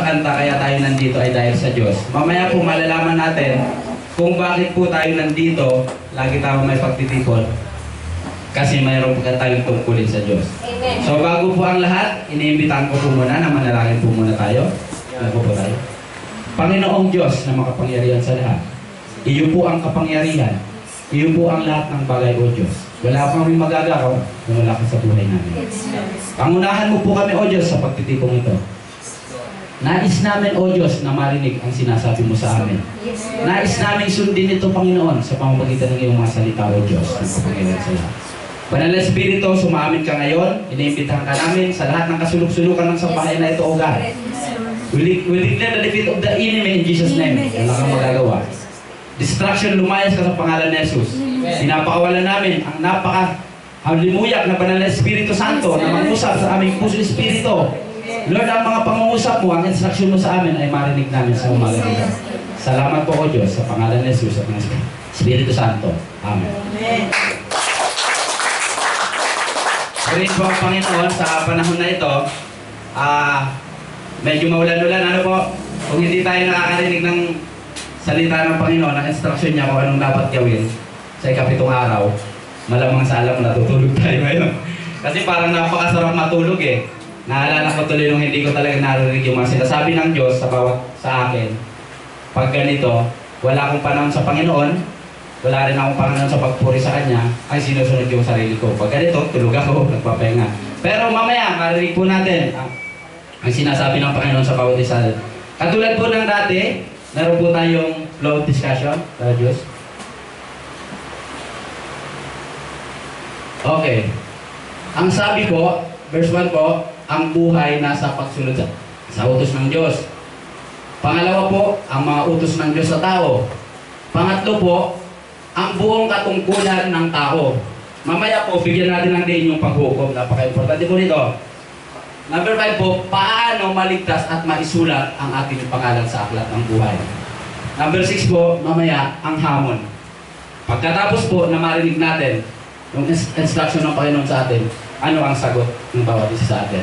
sa kanta, kaya tayo nandito ay dahil sa Diyos. Mamaya po malalaman natin kung bakit po tayo nandito, lagi tayo may pagtitipon. Kasi mayroon pa tayong tungkulin sa Diyos. Amen. So bago po ang lahat, iniimbitahan ko po muna na manalangin po muna tayo. Ano po tayo? Panginoong Diyos na makapangyarihan sa lahat. Iyo po ang kapangyarihan. Iyo po ang lahat ng bagay o Diyos. Wala kami magagawa kung wala ka sa buhay namin. Pangunahan mo po kami o Diyos sa pagtitipong ito. Nais namin o Diyos na marinig ang sinasabi mo sa amin. Nais namin sundin ito Panginoon sa pamamagitan ng iyong mga salita o Diyos na kapangyarihan sa lahat. Banal na Espiritu, sumaamin ka ngayon. Iniimbitahan ka namin sa lahat ng kasuluk-sulukan ng sambahayan na ito o God. We declare the defeat of the enemy in Jesus' name. Wala kang magagawa. Distraction, lumayas ka sa pangalan ni Jesus. Pinapakawalan namin ang napaka-limuyak na Banal na Espiritu Santo na mangusap sa aming puso Espiritu. Lord, ang mga pangungusap mo, ang instruction mo sa amin ay marinig namin sa umaga nito. Salamat po o Diyos sa pangalan ni Jesus at ng Espiritu Santo. Amen. Praise po ang Panginoon sa panahon na ito. Medyo maulan-ulan. Ano po? Kung hindi tayo nakakarinig ng salita ng Panginoon, ang instruction niya kung anong dapat gawin sa ikapitong araw, malamang sa alam natutulog tayo ngayon. Kasi parang napakasarap matulog eh. Naalala ko tuloy nung hindi ko talaga narinig yung mga sinasabi ng Diyos sa akin. Pag ganito, wala akong panahon sa Panginoon, wala rin akong panahon sa pagpuri sa Kanya, ay sinusunod yung sarili ko. Pag ganito, tulog ako, nagpapahinga. Pero mamaya, marinig po natin ang sinasabi ng Panginoon sa bawat isa. Katulad po ng dati, meron po tayong flow discussion sa Diyos. Okay. Ang sabi po, verse 1 po, ang buhay nasa pagsunod sa utos ng Diyos. Pangalawa po, ang mga utos ng Diyos sa tao. Pangatlo po, ang buong katungkulan ng tao. Mamaya po, bigyan natin ng din yung paghukom. Napaka-importante po nito. Number 5 po, paano maligtas at maisulat ang ating pangalan sa aklat ng buhay. Number 6 po, mamaya, ang hamon. Pagkatapos po na marinig natin yung instruction ng Panginoon sa atin, ano ang sagot ng bawat isa sa atin.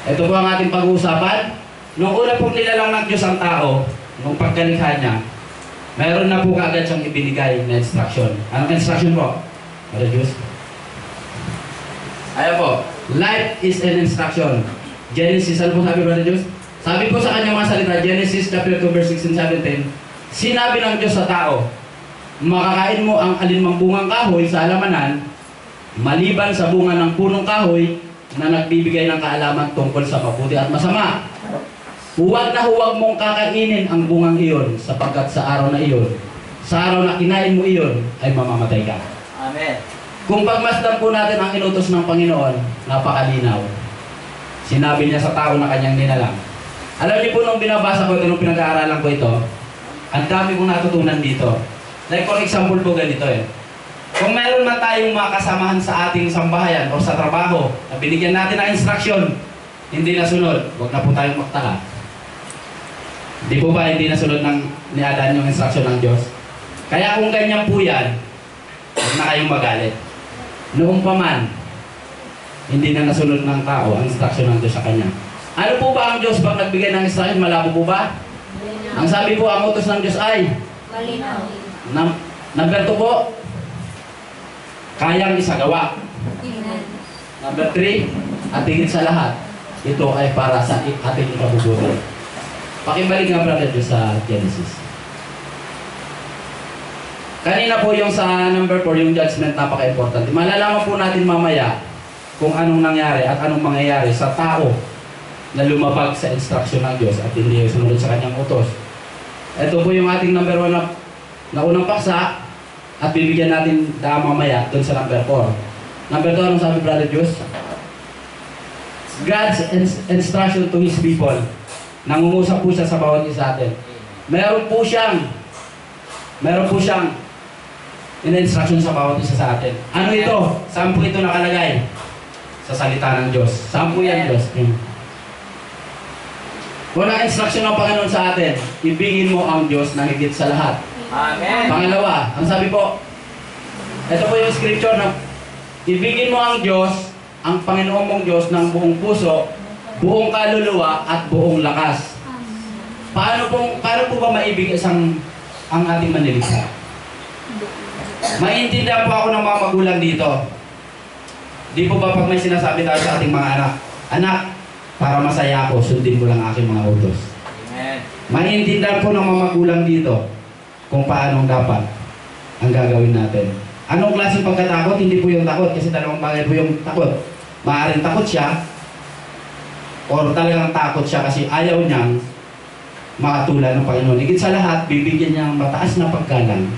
Ito po ang ating pag-uusapan. Nung una po nilalang ng Diyos ang tao, nung pagkalikha niya, mayroon na po kaagad siyang ibinigay na instruction. Anong instruction po? Para Diyos? Ayan po. Life is an instruction. Genesis, ano po sabi ba Diyos? Sabi po sa kanyang mga salita, Genesis chapter 2 verse 16, 17, sinabi ng Diyos sa tao, makakain mo ang alinmang bungang kahoy sa halamanan, maliban sa bunga ng punong kahoy na nagbibigay ng kaalaman tungkol sa mabuti at masama. Huwag na huwag mong kakainin ang bungang iyon sapagkat sa araw na iyon, sa araw na kinain mo iyon, ay mamamatay ka. Amen. Kung pagmasdan po natin ang inutos ng Panginoon, napakalinaw. Sinabi niya sa tao na kanyang nilalang. Alam niyo po nung binabasa ko ito, nung pinag-aaralan ko ito, ang dami kong natutunan dito. Like for example po ganito eh. Kung meron man tayong mga kasamahan sa ating sambahayan o sa trabaho na binigyan natin ng instruction, hindi nasunod, huwag na po tayong magtaka. Di po ba hindi nasunod ni Adan yung instruction ng Diyos? Kaya kung ganyan po yan, huwag na kayong magalit. Noong pa man, hindi na nasunod ng tao ang instruction ng Diyos sa kanya. Ano po ba ang Diyos pag nagbigay ng instruction? Malabo po ba? Ang sabi po, ang utos ng Diyos ay Malinaw. Number 2 po, kayang isagawa. Number 3, at higit sa lahat, ito ay para sa ating ikabubuti. Pakibalik nga brother Diyos sa Genesis. Kanina po yung sa number 4, yung judgment, napaka-importante. Malalaman po natin mamaya kung anong nangyari at anong mangyayari sa tao na lumabag sa instruction ng Diyos at hindi sumunod sa kanyang utos. Ito po yung ating number 1 na unang paksa at bibigyan natin mamaya dun sa number 4. Number 2, anong sabi brother Diyos? God's instruction to His people. Nangungusap po siya sa bawat isa atin. Meron po siyang in-instruction sa bawat isa sa atin. Ano ito? Saan po ito nakalagay? Sa salita ng Diyos. Saan po yan, Diyos? Unang instruction ng Panginoon sa atin, ibigin mo ang Diyos na higit sa lahat. Amen. Pangalawa, ang sabi po, ito po yung scripture na ibigin mo ang Diyos, ang Panginoon mong Diyos ng buong puso, buong kaluluwa at buong lakas. Paano po ba maibig ang ating manlilikha? Maintindihan po ako ng mga magulang dito. Di po ba pag may sinasabi tayo sa ating mga anak, anak, para masaya ako, sundin mo lang aking mga utos. Amen. Maintindihan po ng mga magulang dito kung paano dapat ang gagawin natin. Anong klaseng pagkatakot? Hindi po yung takot, kasi dalawang bagay po yung takot. Maaaring takot siya, or talagang takot siya kasi ayaw niyang makatulad ng Panginoon. Higit sa lahat, bibigyan niya ng mataas na paggalang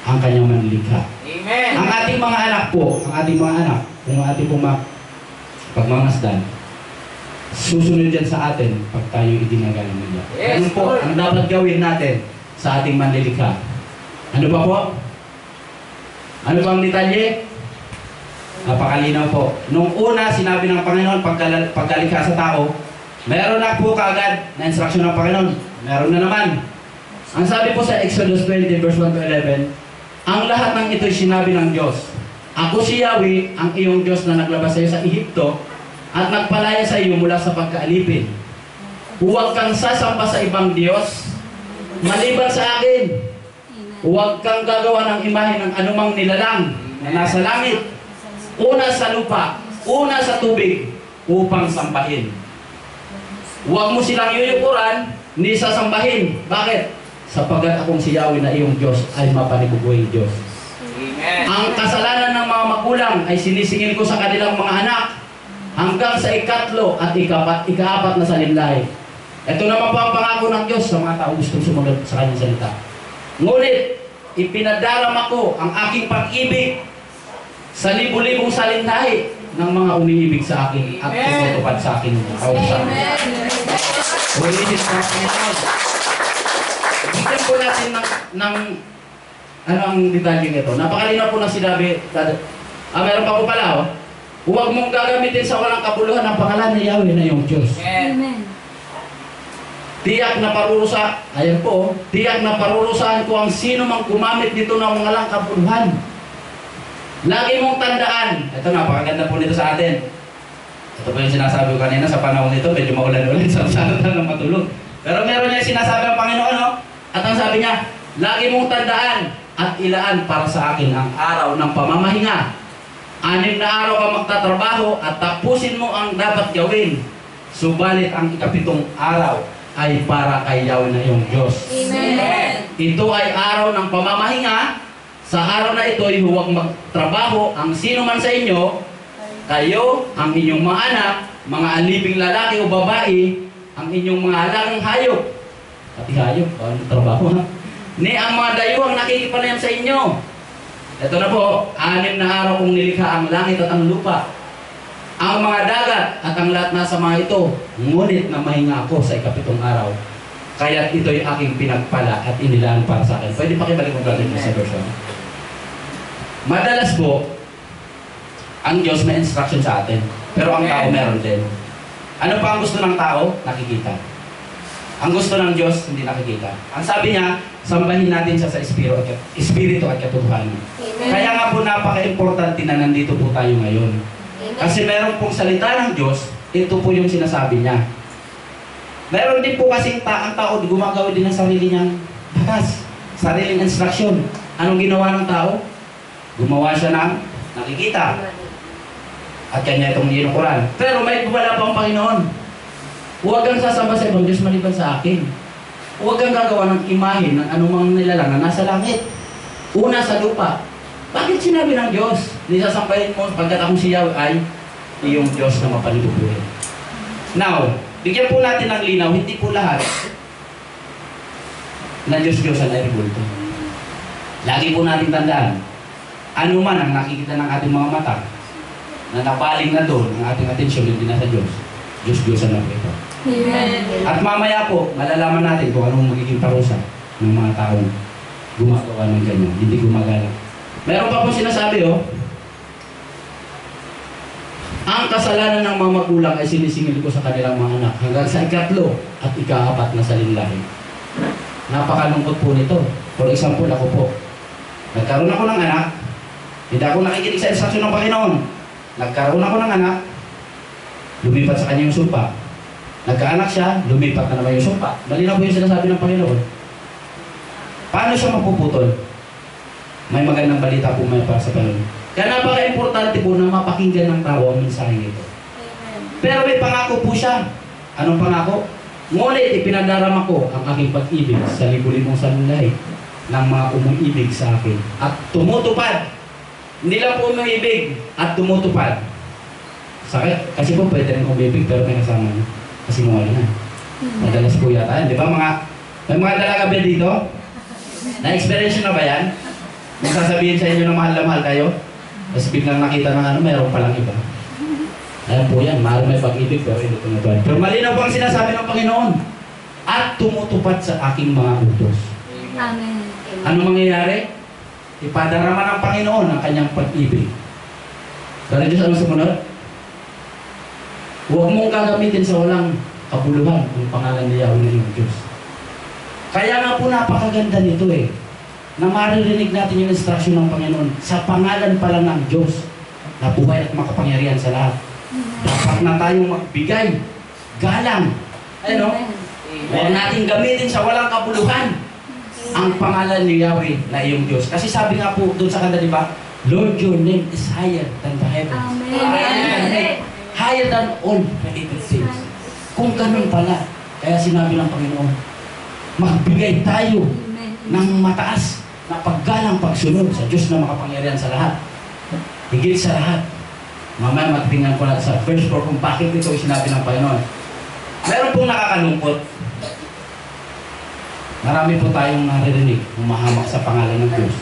ang kanyang manlilikha. Amen. Ang ating mga anak po, ang ating mga anak, kung ating pagmamasdan, susunod yan sa atin pag tayo idinagaling ng Diyos. Yes, Ano po Lord. ang dapat gawin natin sa ating manlilikha? Ano ba po? Ano ba ang detalye? Napakalinaw po. Nung una, sinabi ng Panginoon pagkalikha sa tao, meron na po kaagad na instruction ng Panginoon. Meron na naman. Ang sabi po sa Exodus 20 verse 1 to 11, ang lahat ng ito'y sinabi ng Diyos. Ako si Yahweh, ang iyong Diyos na naglabas sa iyo sa Ehipto at nagpalaya sa iyo mula sa pagkaalipin. Huwag kang sasamba sa ibang Diyos maliban sa akin. Huwag kang gagawa ng imahe ng anumang nilalang na nasa langit, una sa lupa, una sa tubig, upang sambahin. Huwag mo silang yuyukuran, ni sasambahin. Bakit? Sapagkat akong si Yahweh na iyong Diyos ay mapanibubuhay Diyos. Amen. Ang kasalanan ng mga magulang ay sinisingil ko sa kanilang mga anak hanggang sa ikatlo at ikaapat na salimlahi. Ito naman po ang pangako ng Diyos sa mga tao gustong sumunod sa kanyang salita. Ngunit, ipinadarama ko ang aking pag-ibig sa libu-libong salimlahi ng mga umiibig sa akin at tumutupad sa akin. Kausahan. Ulitin sa Panginoon. Bigyan po natin ng ano ang detalye nito. Napakalinaw po na sinabi. Meron pa po pala, oh. Huwag mong gagamitin sa walang kabuluhan ang pangalan ni Yahweh na iyong Diyos. Amen. Tiyak na parurusa, ayan po, oh. Tiyak na parurusahan ko ang sino mang gumamit nito ng mga walang kabuluhan. Lagi mong tandaan. Ito, napakaganda po nito sa atin. Ito po yung sinasabi ko kanina sa panahon nito, medyo maulan-ulan sa sana ng matulog. Pero meron niya sinasabi ng Panginoon, no? At ang sabi niya, lagi mong tandaan at ilaan para sa akin ang araw ng pamamahinga. 6 na araw ka magtatrabaho at tapusin mo ang dapat gawin. Subalit ang ikapitong araw ay para kay Yahweh na iyong Diyos. Amen. Ito ay araw ng pamamahinga. Sa araw na ito ay huwag magtrabaho ang sino man sa inyo, kayo, ang inyong mga anak, mga aliping lalaki o babae, ang inyong mga alagang hayop. Pati hayop, trabaho ha. Ni ang mga dayuhang nakikipanayam sa inyo. Ito na po, 6 na araw kong nilikha ang langit at ang lupa, ang mga dagat at ang lahat nasa mga ito. Ngunit na mahinga ako sa ikapitong araw. Kaya ito'y aking pinagpala at inilaan para sa akin. Pwede pakibalik mo natin sa version. Madalas po, ang Diyos may instruction sa atin. Pero ang tao meron din. Ano pa ang gusto ng tao? Nakikita. Ang gusto ng Diyos, hindi nakikita. Ang sabi niya, sambahin natin siya sa espiritu at katotohanan. Kaya nga po napaka-importante na nandito po tayo ngayon. Kasi meron pong salita ng Diyos, ito po yung sinasabi niya. Meron din po kasing ang tao, gumagawa din ng sarili niyang batas, sariling instruction. Anong ginawa ng tao? Gumawa siya ng nakikita. At kanya itong inukuran. Pero may wala pa ang Panginoon. Huwag kang sasamba sa ibang Diyos maliban sa akin. Huwag kang gagawa ng imahe ng anumang nilalang na nasa langit. Una sa lupa. Bakit sinabi ng Diyos? Nisasampahin mo pagkat akong si Yahweh ay iyong Diyos na mapalibubuhay. Now, bigyan po natin ng linaw, hindi po lahat na Diyos-Diyosan ay ribulto. Lagi po natin tandaan, ano man ang nakikita ng ating mga mata, na napaling na doon ang ating atensyon, hindi na sa Diyos. Diyos-Diyosan na po ito. Amen. At mamaya po, malalaman natin kung anong magiging parusa ng mga taong gumagawa ng ganyan, hindi gumagala. Meron pa po sinasabi, oh, ang kasalanan ng mga magulang ay sinisingil ko sa kanilang mga anak hanggang sa ikatlo at ikaapat na salimlahi. Napakalungkot po nito. For example, ako po, nagkaroon ako ng anak, hindi ako nakikinig sa instruction ng Panginoon. Nagkaroon ako ng anak, lumipat sa kanyang supa. Nagkaanak siya, lumipat na naman yung sumpa. Malinaw po yung sinasabi ng Panginoon. Paano siya mapuputol? May magandang balita po may para sa Panginoon. Kaya napaka-importante po na mapakinggan ng tao ang mensahe nito. Pero may pangako po siya. Anong pangako? Ngunit ipinadarama ko ang aking pag-ibig sa libu-libong sanlay ng mga umuibig sa akin at tumutupad. Hindi lang po umuibig at tumutupad. Sakit. Kasi po pwede rin umibig pero may kasama niya. Kasi mawala na. Madalas po yata yan. Di ba may mga dalaga ba dito? Na-experience na ba yan? May sasabihin sa inyo na mahal na mahal kayo? Tapos biglang nakita ng ano, mayroon palang iba. Ayan po yan, mahal may pag-ibig pero hindi tumutupad. Pero malinaw po ang sinasabi ng Panginoon. At tumutupad sa aking mga utos. Amen. Ano mangyayari? Ipadarama ng Panginoon ang kanyang pag-ibig. Pero Diyos, ano sumunod? Huwag mong gagamitin sa walang kabuluhan kung pangalan ni Yahweh ng Diyos. Kaya nga po napakaganda nito na maririnig natin yung instruction ng Panginoon sa pangalan pala ng Diyos na buhay at makapangyarihan sa lahat. Dapat na tayong magbigay, galang. Ano? Huwag natin gamitin sa walang kabuluhan ang pangalan ni Yahweh na iyong Diyos. Kasi sabi nga po doon sa kanta, di ba? Lord, your name is higher than the heavens. Amen. Higher than all created things. Kung ganun pala, kaya sinabi ng Panginoon, magbigay tayo ng mataas na paggalang pagsunod sa Diyos na makapangyarihan sa lahat. Higit sa lahat. Mamaya matingnan ko na sa verse 4 kung bakit ito sinabi ng Panginoon. Meron pong nakakalungkot. Marami po tayong naririnig, humahamak sa pangalan ng Diyos.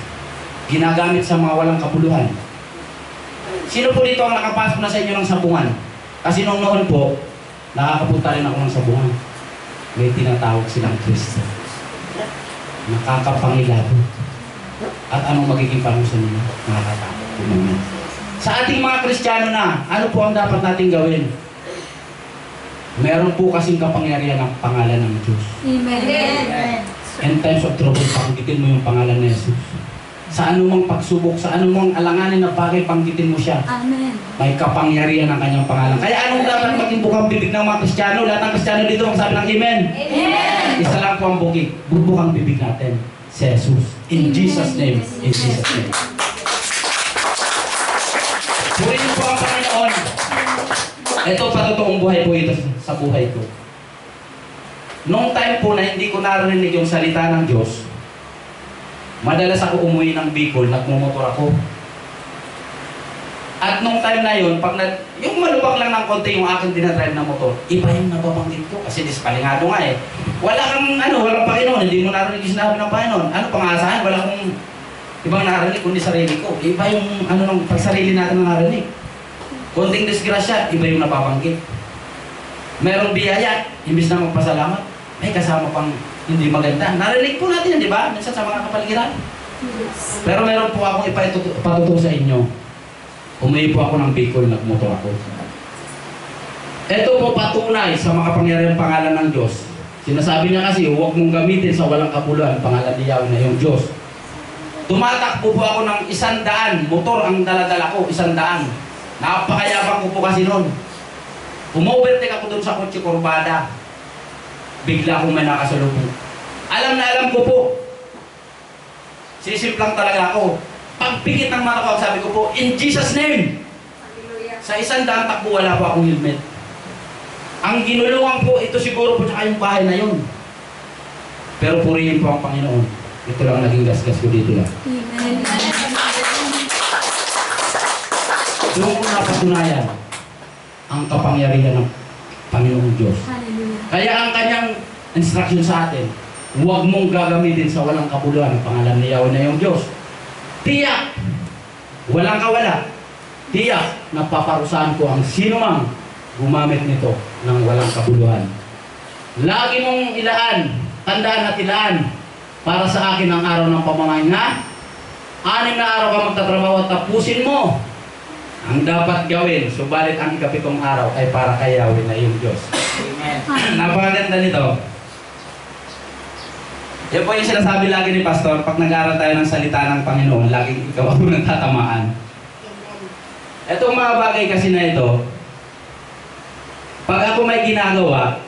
Ginagamit sa mga walang kabuluhan. Sino po dito ang nakapasok na sa inyo ng sabungan? Kasi noon po, nakakapunta rin ako ng sabungan. May tinatawag silang Kristo. Nakakapangilabo. At anong magiging panuso nila? Nakakatakot po naman. Sa ating mga Kristiyano na, ano po ang dapat natin gawin? Meron po kasing kapangyarihan ng pangalan ng Diyos. Amen. In times of trouble, panggitin mo yung pangalan ni Jesus. Sa anumang pagsubok, sa anumang alanganin na bagay, panggitin mo siya. Amen. May kapangyarihan ng kanyang pangalan. Kaya anong dapat maging bukang bibig ng mga Kristiyano? Lahat ng Kristiyano dito magsabi ng Amen. Amen. Isa lang po ang bukang bibig natin. Si Jesus. In Jesus' name. In Jesus' name. Purihin po ang Panginoon. Ito patotoong buhay po ito sa buhay ko. Noong time po na hindi ko narinig yung salita ng Diyos, madalas ako umuwi ng Bicol, nagmumotor ako. At nung time na yun, yung malubak lang ng konti yung aking dinadrive na motor, iba yung nababanggit ko. Kasi dispalingado nga Wala kang walang Panginoon, hindi mo narinig yung sinabi ng Panginoon. Ano pang-asahan? Wala kong ibang narinig kundi sarili ko. Iba yung ng pagsarili natin na narinig. Konting disgrasya, iba yung nababanggit. Merong biyaya, imbis na magpasalamat, may kasama pang hindi maganda. Narinig po natin yan, di ba? Minsan sa mga kapaligiran. Pero meron po akong ipatuto sa inyo. Umuwi po ako ng Bicol, nagmotor ako. Ito po patunay sa makapangyarihang pangalan ng Diyos. Sinasabi niya kasi, huwag mong gamitin sa walang kabuluhan pangalan ni Yahweh na yung Diyos. Tumatakbo po ako ng 100, motor ang daladala ko, 100. Napakayabang ko po kasi noon. Umovertake ako doon sa kotse kurbada. Bigla akong may nakasalubong. Alam na alam ko po. Sisimplang talaga ako. Pagpikit ng mata ko, sabi ko po, in Jesus' name! Sa 100 takbo, wala po akong helmet. Ang ginulungan po, ito siguro po tsaka yung bahay na yun. Pero purihin po ang Panginoon. Ito lang naging gasgas ko dito lang. Amen. Doon ko napatunayan ang kapangyarihan ng Panginoong Diyos. Hallelujah. Kaya ang kanyang instruction sa atin, huwag mong gagamitin sa walang kabuluhan ang pangalan ni Yahweh na iyong Diyos. Tiyak, walang kawala, tiyak na paparusahan ko ang sino mang gumamit nito ng walang kabuluhan. Lagi mong ilaan, tandaan at ilaan para sa akin ang araw ng pamamahay na 6 na araw ka magtatrabaho at tapusin mo ang dapat gawin, subalit ang ikapitong araw ay para kay Yahweh na iyong Diyos. Amen. Napakaganda nito. Yan po yung sinasabi lagi ni Pastor, pag nag-aaral tayo ng salita ng Panginoon, laging ikaw ang nagtatamaan. Itong mga bagay kasi na ito, pag ako may ginagawa,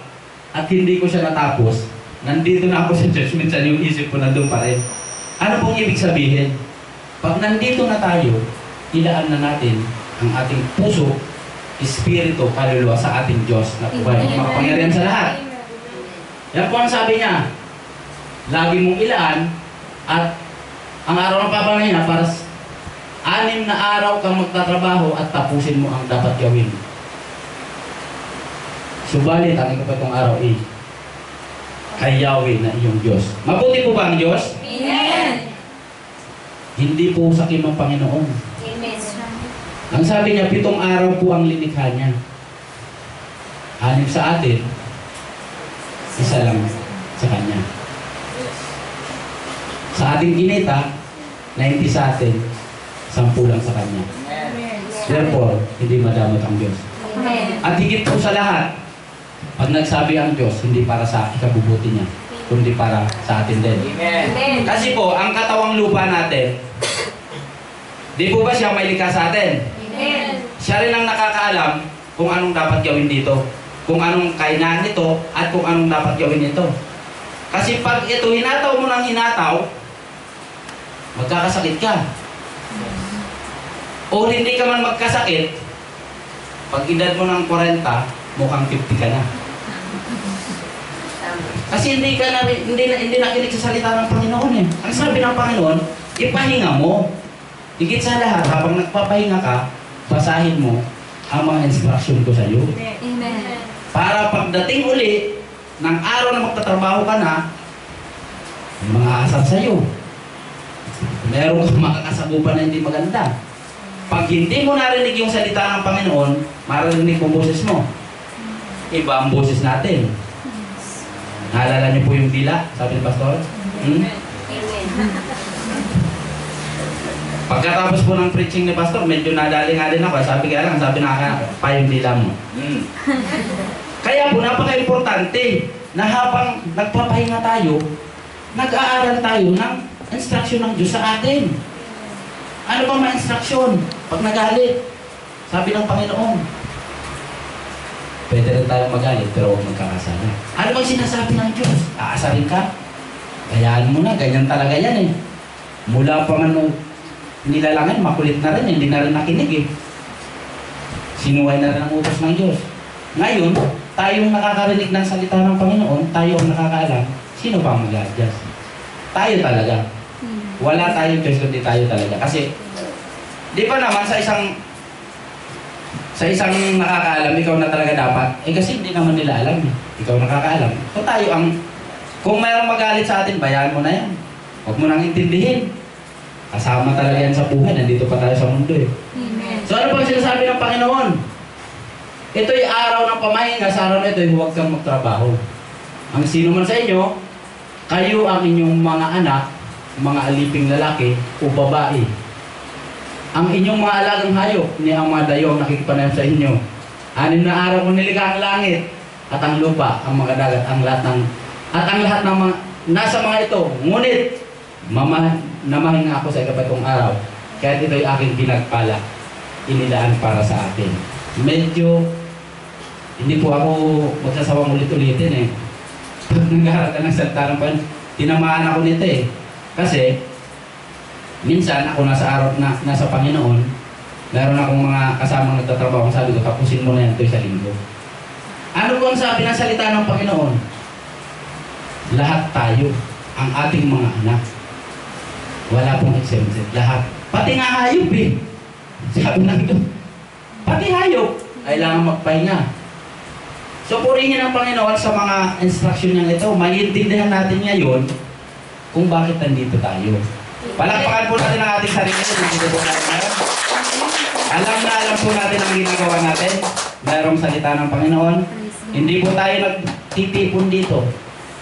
at hindi ko siya natapos, nandito na ako sa church, minsan yung isip ko nandun pa rin. Ano pong ibig sabihin? Pag nandito na tayo, ilaan na natin ang ating puso, espiritu, kaluluwa sa ating Diyos na buhay, makapangyarihan sa lahat. Yan po ang sabi niya. Lagi mong ilaan at ang araw ng papalang niya para 6 na araw kang magtatrabaho at tapusin mo ang dapat gawin. Subalit, ang ikapitong araw kay Yahweh na iyong Diyos. Mabuti po ba ang Diyos? Amen. Hindi po sakim ng Panginoon. Amen. Ang sabi niya, 7 araw po ang linikha niya. 6 sa atin, 1 lang sa Kanya. Sa ating kinita, 90 sa atin, 10 lang sa Kanya. Amen. Therefore, hindi madamot ang Diyos. Amen. At higit po sa lahat, pag nagsabi ang Diyos, hindi para sa ikabubuti niya, kundi para sa atin din. Amen. Kasi po, ang katawang lupa natin, di po ba siya may likha sa atin? Amen. Siya rin ang nakakaalam kung anong dapat gawin dito, kung anong kailangan nito, at kung anong dapat gawin nito. Kasi pag ito hinataw mo ng hinataw, magkakasakit ka. O hindi ka man magkasakit, pag edad mo ng 40, mukhang 50 ka na. Kasi hindi nakinig sa salita ng Panginoon eh. Ang sabi ng Panginoon, ipahinga mo. Higit sa lahat, habang nagpapahinga ka, basahin mo ang mga instruction ko sa iyo. Amen. Para pagdating uli ng araw na magtatrabaho ka na, may mga asar sa iyo. Meron kang makakasagupan na hindi maganda. Pag hindi mo narinig yung salita ng Panginoon, maririnig mo boses mo. Iba ang boses natin. Naalala niyo po yung dila, sabi ni Pastor? Amen. Pagkatapos po ng preaching ni Pastor, medyo nadali nga din ako. Sabi kaya lang, sabi na pa yung dila mo. Kaya po, napaka-importante na habang nagpapahinga tayo, nag-aaral tayo ng instruction ng Diyos sa atin. Ano ba mga instruction? Pag nagalit, sabi ng Panginoon, pwede rin tayo magalit, pero huwag magkakasala. Ano bang sinasabi ng Diyos? Aasarin ka? Kayaan mo na, ganyan talaga yan eh. Mula pa man nung nilalangin, makulit na rin, hindi na rin nakinig eh. Sinuway na rin ang utos ng Diyos. Ngayon, tayong nakakarinig ng salita ng Panginoon, tayo ang nakakaalam, sino ba ang mag-adjust? Tayo talaga. Wala tayong choice kundi tayo talaga. Kasi, di ba naman sa isang nakakaalam, ikaw na talaga dapat. Eh kasi hindi naman nila alam eh. Ikaw nakakaalam. So tayo kung mayroong magalit sa atin, bayaan mo na yan. Huwag mo nang intindihin. Kasama talaga yan sa buhay. Nandito pa tayo sa mundo eh. Amen. So ano pang sinasabi ng Panginoon? Ito'y araw ng pamahinga. Sa araw na ito'y huwag kang magtrabaho. Ang sino man sa inyo, kayo ang inyong mga anak, mga aliping lalaki o babae. Ang inyong mga alagang hayop, ni ang mga dayong nakikipanayam sa inyo. 6 na araw kung nilikha ang langit at ang lupa, ang mga dagat, ang lahat ng mga nasa mga ito. Ngunit, namahinga ako sa ikapitong araw. Kaya ito'y aking pinagpala, inilaan para sa atin. Medyo, hindi po ako magsasawang ulit-ulitin eh. Pag nanggaharap ka ng salita ng Panginoon, tinamaan ako nito eh. Kasi, minsan ako nasa araw na nasa Panginoon, meron akong mga kasamang nagtatrabaho, sabi ko, tapusin mo na yan ito sa linggo. Ano po ang sabi ng salita ng Panginoon? Lahat tayo, ang ating mga anak. Wala pong exempted. Lahat. Pati nga hayop eh. Sabi ng ito. Pati hayop, kailangan magpahinga. So purihin ng Panginoon sa mga instruction niya ito. Maiintindihan natin ngayon kung bakit nandito tayo. Palakpakan po natin ang ating sarili. Nandito po natin ngayon. Alam po natin ang ginagawa natin. Mayroong salita ng Panginoon. Hindi po tayo nagtitipon dito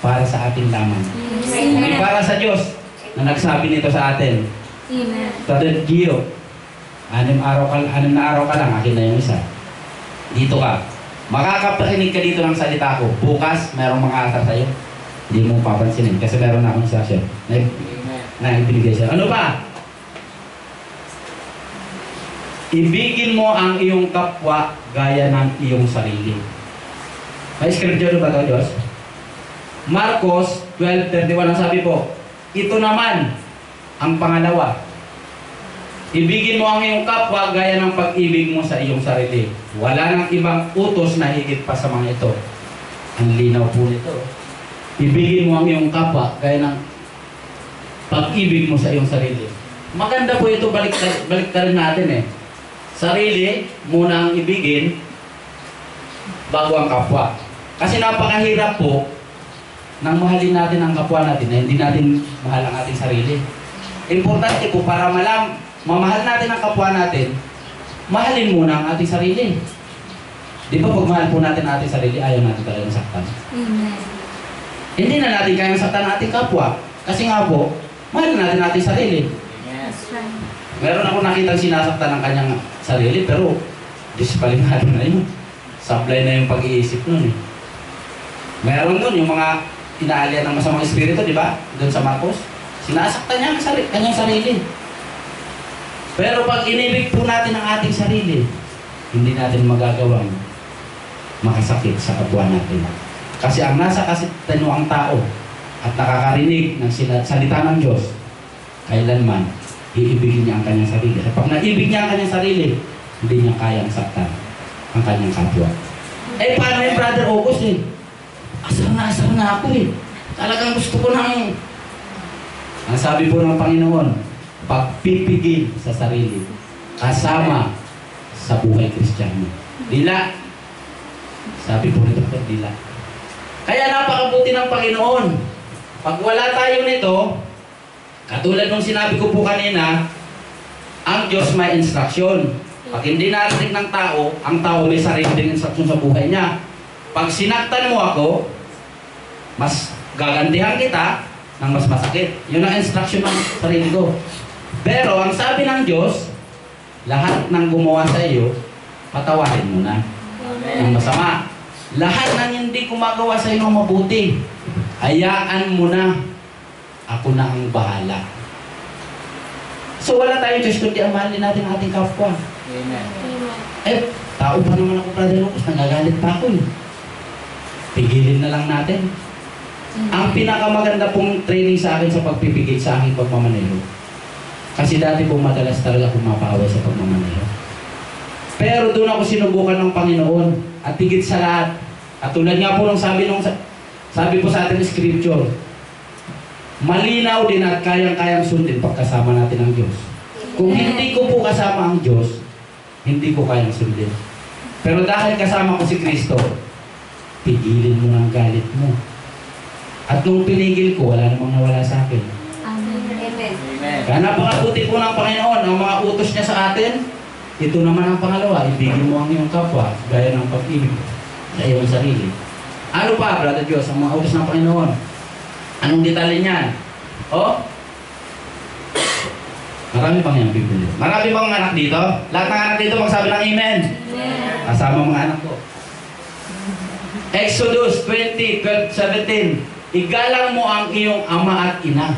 para sa atin lamang. Hindi para sa Diyos na nagsabi nito sa atin. Amen. Brother Gio, 6 na araw ka lang, akin na yung isa. Dito ka. Makakapakinig ka dito ng salita ko. Bukas, mayroong mga asar sa'yo. Hindi mo papansinin kasi meron na akong instruction na ibinigay siya. Ano ba? Ibigin mo ang iyong kapwa gaya ng iyong sarili. May scripture ba ito, Diyos? Marcos 12:31 ang sabi po, ito naman ang pangalawa. Ibigin mo ang iyong kapwa gaya ng pag-ibig mo sa iyong sarili. Wala nang ibang utos na higit pa sa mga ito. Ang linaw po nito. Ibigin mo ang iyong kapwa gaya ng pag-ibig mo sa iyong sarili. Maganda po ito, balik rin natin eh. Sarili, muna ang ibigin, bago ang kapwa. Kasi napakahirap po nang mahalin natin ang kapwa natin na hindi natin mahal ang ating sarili. Importante po para mamahal natin ang kapwa natin, mahalin muna ang ating sarili. Di ba pag mahal po natin ang ating sarili, ayaw natin talagang saktan. Amen. Hindi na natin kayang saktan ang ating kapwa. Kasi nga po, mahal natin ang ating sarili. That's right. Meron ako nakitang sinasaktan ng kanyang sarili, pero disiplinado na yun. Sablay na yung pag-iisip nun eh. Meron nun yung mga inaalian ng masamang espiritu, di ba? Doon sa Marcos. Sinasaktan niya ang kanyang sarili. Pero pag inibig po natin ang ating sarili, hindi natin magagawang makasakit sa kapwa natin. Kasi ang nasa kasitano tao at nakakarinig ng salita ng Diyos, kailanman iibigin niya ang kanyang sarili. At pag naibig niya ang kanyang sarili, hindi niya kayang saktan ang kanyang kapwa. Eh, paano yung Brother August eh? Asar na ako eh. Talagang gusto ko nang... Ang sabi po ng Panginoon, pagpipigil sa sarili, kasama sa buhay Kristiyano. Dila. Sabi po nito, dila. Kaya napakabuti ng Panginoon. Pag wala tayo nito, katulad ng sinabi ko po kanina, ang Diyos may instruksyon. Pag hindi narinig ng tao, ang tao may sariling instruksyon sa buhay niya. Pag sinaktan mo ako, mas gagantihan kita ng mas masakit. Yun ang instruction ng sarili ko. Pero ang sabi ng Diyos, lahat ng gumawa sa iyo, patawarin mo na. Ang masama. Lahat ng hindi gumagawa sa iyo ng mabuti, hayaan mo na. Ako na ang bahala. So wala tayong Diyos kundi ang mahalin natin ang ating kapwa. Amen. Eh, tao pa naman ako, Brother Lucas, nagagalit pa ako eh. Pigilin na lang natin. Ang pinakamaganda pong training sa akin sa pagpipigil sa aking pagmamaneho. Kasi dati po madalas talaga pumapaway sa pagmamaneho. Pero doon ako sinubukan ng Panginoon at higit sa lahat. At tulad nga po ng sabi po sa ating scripture, malinaw din at kayang-kayang sundin pagkasama natin ang Diyos. Kung hindi ko po kasama ang Diyos, hindi ko kayang sundin. Pero dahil kasama ko si Kristo, pigilin mo ng galit mo. At nung pinigil ko, wala namang nawala sa akin. Amen. Amen. Amen. Kaya napakabuti po ng Panginoon, ang mga utos niya sa atin. Ito naman ang pangalawa, ibigin mo ang iyong kapwa, gaya ng pag-ibig sa iyong sarili. Ano pa, Brother Diyos, ang mga utos ng Panginoon? Anong detalye niyan? Oh? Marami pang yung Biblia. Marami pang anak dito. Lahat ng anak dito magsabi ng Amen. Amen. Kasama mga anak ko. Exodus 20:17. Igalang mo ang iyong ama at ina.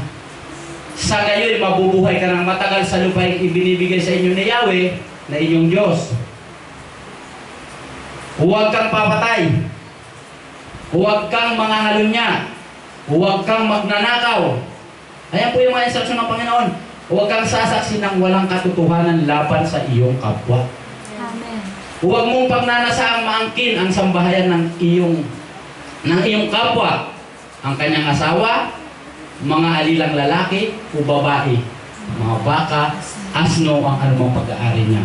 Sa gayoy, mabubuhay ka ng matagal sa lupaing ibinibigay sa inyo ni Yahweh na inyong Diyos. Huwag kang papatay. Huwag kang mangahalunya. Huwag kang magnanakaw. Ayan po yung mga instruction ng Panginoon. Huwag kang sasaksi ng walang katotohanan laban sa iyong kapwa. Amen. Huwag mong pagnanasaang maangkin ang sambahayan ng iyong kapwa, ang kanyang asawa, mga alilang lalaki o babae, mga baka, asno, ang anumang pag-aari niya.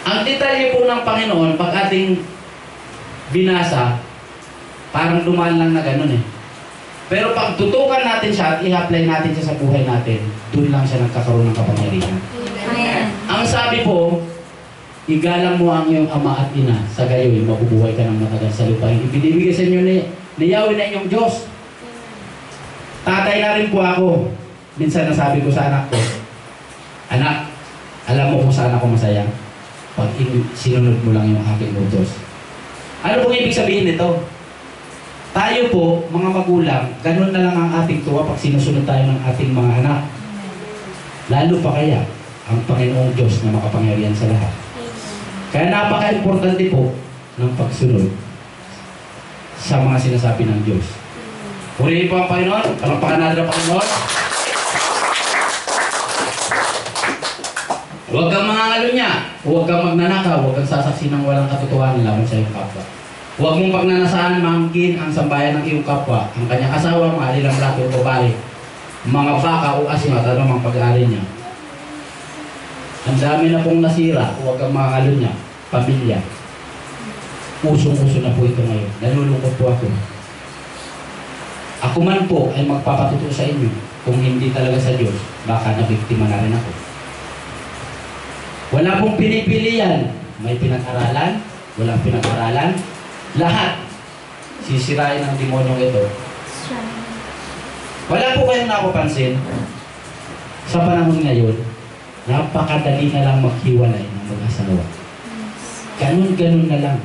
Ang detalye po ng Panginoon, pag ating binasa, parang dumaan lang na ganun eh. Pero pag tutukan natin siya at i-apply natin siya sa buhay natin, doon lang siya nagkakaroon ng kapangyarihan. Amen. Ang sabi po, igalang mo ang iyong ama at ina, sa gayoy, mabubuhay ka ng matagal sa lupa. Ibinibigay sa inyo ni Yahweh na inyong Diyos. Tatay na rin po ako. Minsan nasabi ko sa anak ko, anak, alam mo kung saan ako masaya? Pag sinunod mo lang yung aking utos. Ano pong ibig sabihin nito? Tayo po, mga magulang, ganun na lang ang ating tuwa pag sinusunod tayo ng ating mga anak. Lalo pa kaya ang Panginoong Diyos na makapangyarihan sa lahat. Kaya napaka-importante po ng pagsunod sa mga sinasabi ng Diyos. Purihin po ang Panginoon. Palakpakan natin ang Panginoon. Huwag kang mangangalo niya. Huwag kang magnanakaw. Huwag kang sasaksi ng walang katotohanan laban sa iyong kapwa. Huwag mong pagnanasaan mangkin ang sambayan ng iyong kapwa, ang kanyang asawa, mga alilang lahat o babae, mga baka o asma, at anumang pag-aari niya. Ang dami na pong nasira. Huwag kang mangangalo niya. Pamilya. Usong-uso na po ito ngayon. Nalulungkot po ako. Ako man po ay magpapatuto sa inyo. Kung hindi talaga sa Diyos, baka nabiktima na rin ako. Wala pong pinipilian. May pinag-aralan, walang pinag-aralan. Lahat sisirain ng demonyong ito. Wala po kayong napapansin sa panahon ngayon, napakadali na lang maghiwalay ng mag-asawa. Ganun-ganun na lang.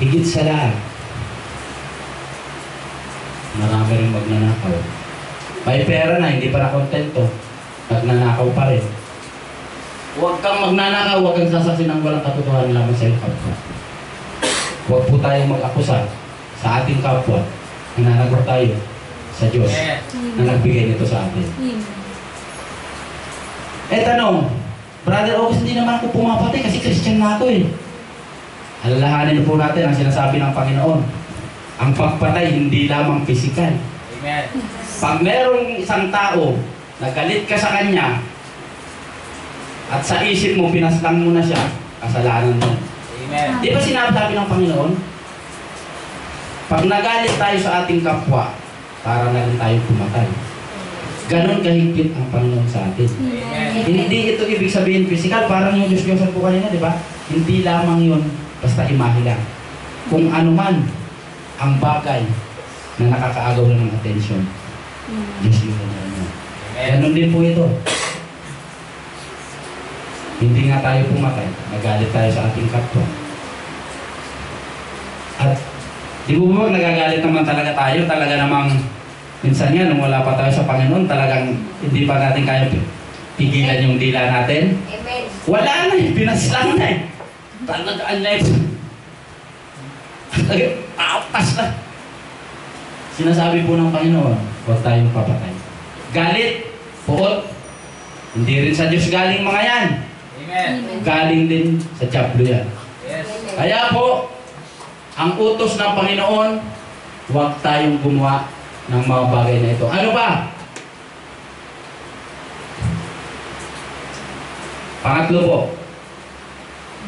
Higit sa lahat, marami rin magnanakaw. May pera na, hindi pa na kontento, nagnanakaw pa rin. Huwag kang magnanakaw, huwag kang sasaksi ng walang katotohanan lamang sa iyong kapwa. Huwag po tayong mag-akusa sa ating kapwa. Nananagot tayo sa Diyos na nagbigay nito sa atin. Tanong, Brother August, hindi naman ako pumapatay kasi Christian na ako eh. Alalahanin po natin ang sinasabi ng Panginoon. Ang pagpatay hindi lamang pisikal. Amen. Pag merong isang tao na galit ka sa kanya at sa isip mo pinaslang mo na siya, kasalanan mo. Amen. Di ba sinabi ng Panginoon? Pag nagalit tayo sa ating kapwa, para na rin tayo pumatay. Ganon kahigpit ang Panginoon sa atin. Hindi ito ibig sabihin physical, parang yung Diyos-Diyosan po kanina, di ba? Hindi lamang yun, basta imahe lang. Kung ano man ang bagay na nakakaagaw na ng atensyon, Diyos-Diyosan na rin. Ganon din po ito. Hindi nga tayo pumatay, nagalit tayo sa ating kapwa. At di po ba nagagalit naman talaga tayo, talaga namang minsan nga nung wala pa tayo sa Panginoon, talagang hindi pa natin kaya pigilan yung dila natin. Amen. Wala na eh, pinaslang na eh. Talagaan na eh. Apas na. Sinasabi po ng Panginoon, huwag tayong papatay. Galit, puot, hindi rin sa Diyos galing mga yan. Amen. Galing din sa Diablo yan. Yes. Kaya po, ang utos ng Panginoon, huwag tayong gumawa ng mga bagay na ito. Ano ba? Pangatlo po,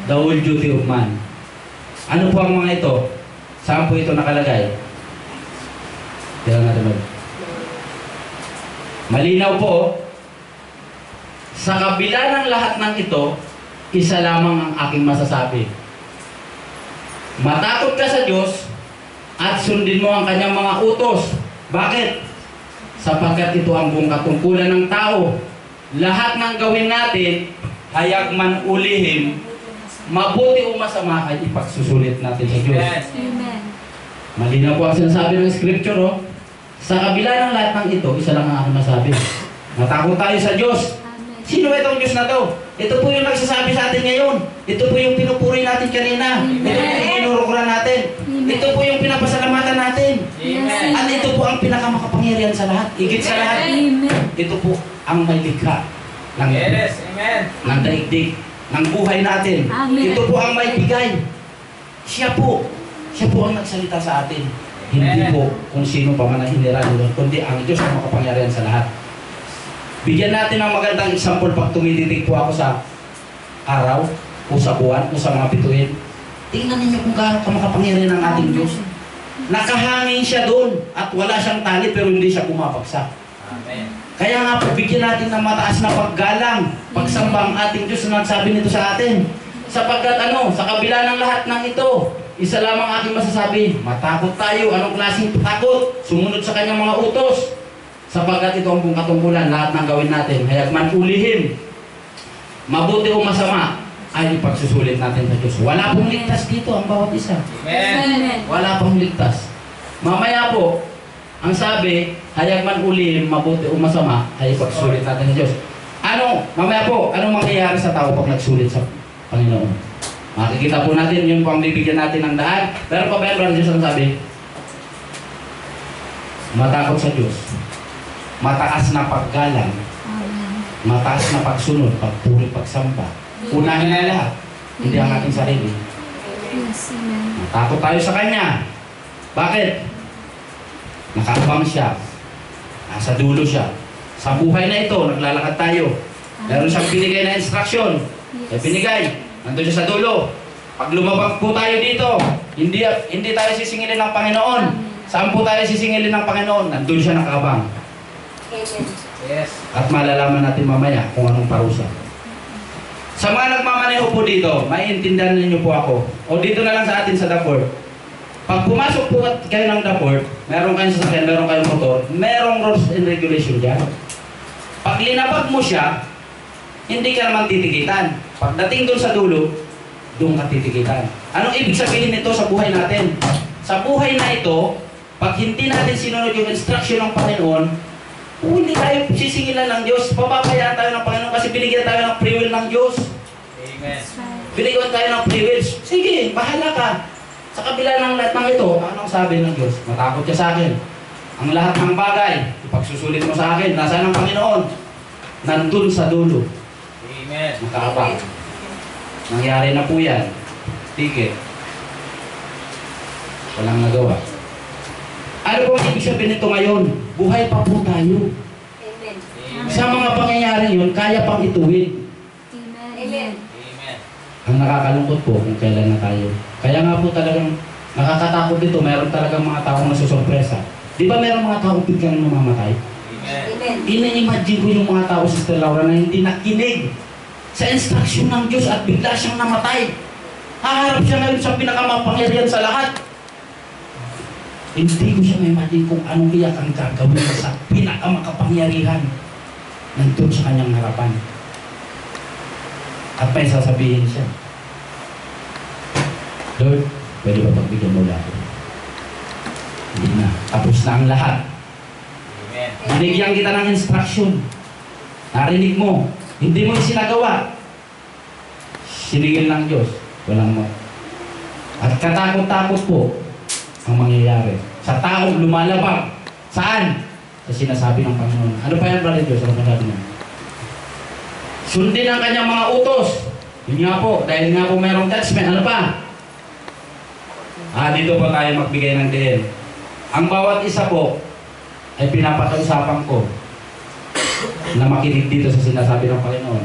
the whole duty of man. Ano po ang mga ito? Saan po ito nakalagay? Kailangan natin mag... Malinaw po, sa kabila ng lahat ng ito, isa lamang ang aking masasabi. Matakot ka sa Diyos at sundin mo ang kanyang mga utos. Bakit? Sapagkat ito ang buong katungkulan ng tao. Lahat ng gawin natin, hayag man ulihim, mabuti o masama ay ipagsusulit natin sa Diyos. Amen. Malinaw po ang sinasabi ng Scripture, oh. Sa kabila ng lahat ng ito, isa lang ang aking masabi. Matakot tayo sa Diyos. Amen. Sino itong Diyos na to? Ito po yung nagsasabi sa atin ngayon. Ito po yung pinupuri natin kanina. Ito po yung inurukuran natin. Ito po yung pinapasalamatan natin. Amen. At ito po ang pinakamakapangyarihan sa lahat. Higit sa lahat. Amen. Ito po ang may likha ng, Yes. Amen. ng daigdig, ng buhay natin. Amen. Ito po ang may bigay. Siya po ang nagsalita sa atin. Hindi Amen. po kung sino pa man ang hiniraan doon, kundi ang Diyos na makapangyarihan sa lahat. Bigyan natin ng magandang example pag tumititig po ako sa araw, o sa buwan, o sa mga bituin. Tingnan ninyo kung gaano ka makapangyarihan ng ating Diyos. Nakahangin siya doon at wala siyang tali pero hindi siya pumapagsak. Amen. Kaya nga po, bigyan natin ng mataas na paggalang, pagsamba ang ating Diyos na nagsabi nito sa atin. Sapagkat sa kabila ng lahat ng ito, isa lamang aking masasabi, matakot tayo. Anong klaseng takot? Sumunod sa kanyang mga utos. Sapagkat ito ang buong katungkulan, lahat ng gawin natin, hayag man ulihin, mabuti o masama, ay ipagsusulit natin sa Diyos. Wala pong ligtas dito ang bawat isa. Amen. Amen. Wala pong ligtas. Mamaya po, ang sabi, hayag man ulihin, mabuti o masama, ay ipagsusulit natin sa Diyos. Mamaya po, anong mangyayari sa tao pag nagsulit sa Panginoon? Makikita po natin, yun po ang bibigyan natin ng daan. Pero pa ba yan, Brother Diyos, ang sabi? Matakot sa Diyos. Mataas na paggalang. Amen. Mataas na pagsunod, pagpuri, pagsamba. Unahin na lahat. Hindi ang ating sarili. Yes, amen. Matakot tayo sa Kanya. Bakit? Nakaabang siya. Nasa dulo siya. Sa buhay na ito, naglalakad tayo. Meron siyang binigay na instruksyon. Yes. Binigay. Nandun siya sa dulo. Pag lumabang po tayo dito, hindi tayo sisingilin ng Panginoon. Saan po tayo sisingilin ng Panginoon? Nandun siya nakaabang. Amen. Yes. At malalaman natin mamaya kung anong parusa. Sa mga nagmamaneho po dito, maiintindihan ninyo po ako. O dito na lang sa atin sa Daport. Pag pumasok po kayo ng Daport, meron kayong sasakyan, meron kayong motor, merong rules and regulation dyan. Pag linabag mo siya, hindi ka naman titikitan. Pagdating doon sa dulo, doon ka titikitan. Anong ibig sabihin nito sa buhay natin? Sa buhay na ito, pag hindi natin sinunod yung instruction ng Panginoon, hindi tayo sisingilan ng Diyos. Papabayaan tayo ng Panginoon kasi binigyan tayo ng free will ng Diyos. Amen. Binigyan tayo ng free will. Sige, bahala ka. Sa kabila ng lahat ng ito, anong sabi ng Diyos? Matakot ka sa akin. Ang lahat ng bagay, ipagsusulit mo sa akin. Nasaan ang Panginoon? Nandun sa dulo. Amen. Nakaabang. Nangyari na po yan. Ticket. Walang nagawa. Ano po ang ibig sabihin nito ngayon? Buhay pa po tayo. Amen. Sa mga pangyayari yun, kaya pang ituwid. Amen. Amen. Amen. Ang nakakalungkot po kung kailan na tayo. Kaya nga po talagang nakakatakot dito, mayroon talagang mga taong nasusurpresa. Di ba mayroong mga taong biglang namamatay? Amen. Amen. Ina-imagine ko yung mga tao, Sister Laura, na hindi nakinig sa instruction ng Diyos at bigla siyang namatay. Haharap siya ngayon sa pinakamapangyarihan sa lahat. Hindi ko siya ma-imagine kung anong iyak ang gagawin sa pinakamakapangyarihan nandun sa kanyang harapan. At may sasabihin siya, Lord, pwede ba pagbigyan mo lahat? Hindi na. Tapos na ang lahat. Amen. Binigyan kita ng instruction. Narinig mo. Hindi mo isinagawa. Sinigil ng Diyos. Walang mo. At katakot-takot po ang mangyayari. Sa taong lumalabag. Saan? Sa sinasabi ng Panginoon. Ano pa yan, Brother Diyos? Ano pa sabi niya? Sundin ang kanyang mga utos. Yun nga po. Dahil nga po mayroong judgment. Ano pa? Dito po tayo magbigay ng diin. Ang bawat isa po ay pinapakausapan ko na makinig dito sa sinasabi ng Panginoon.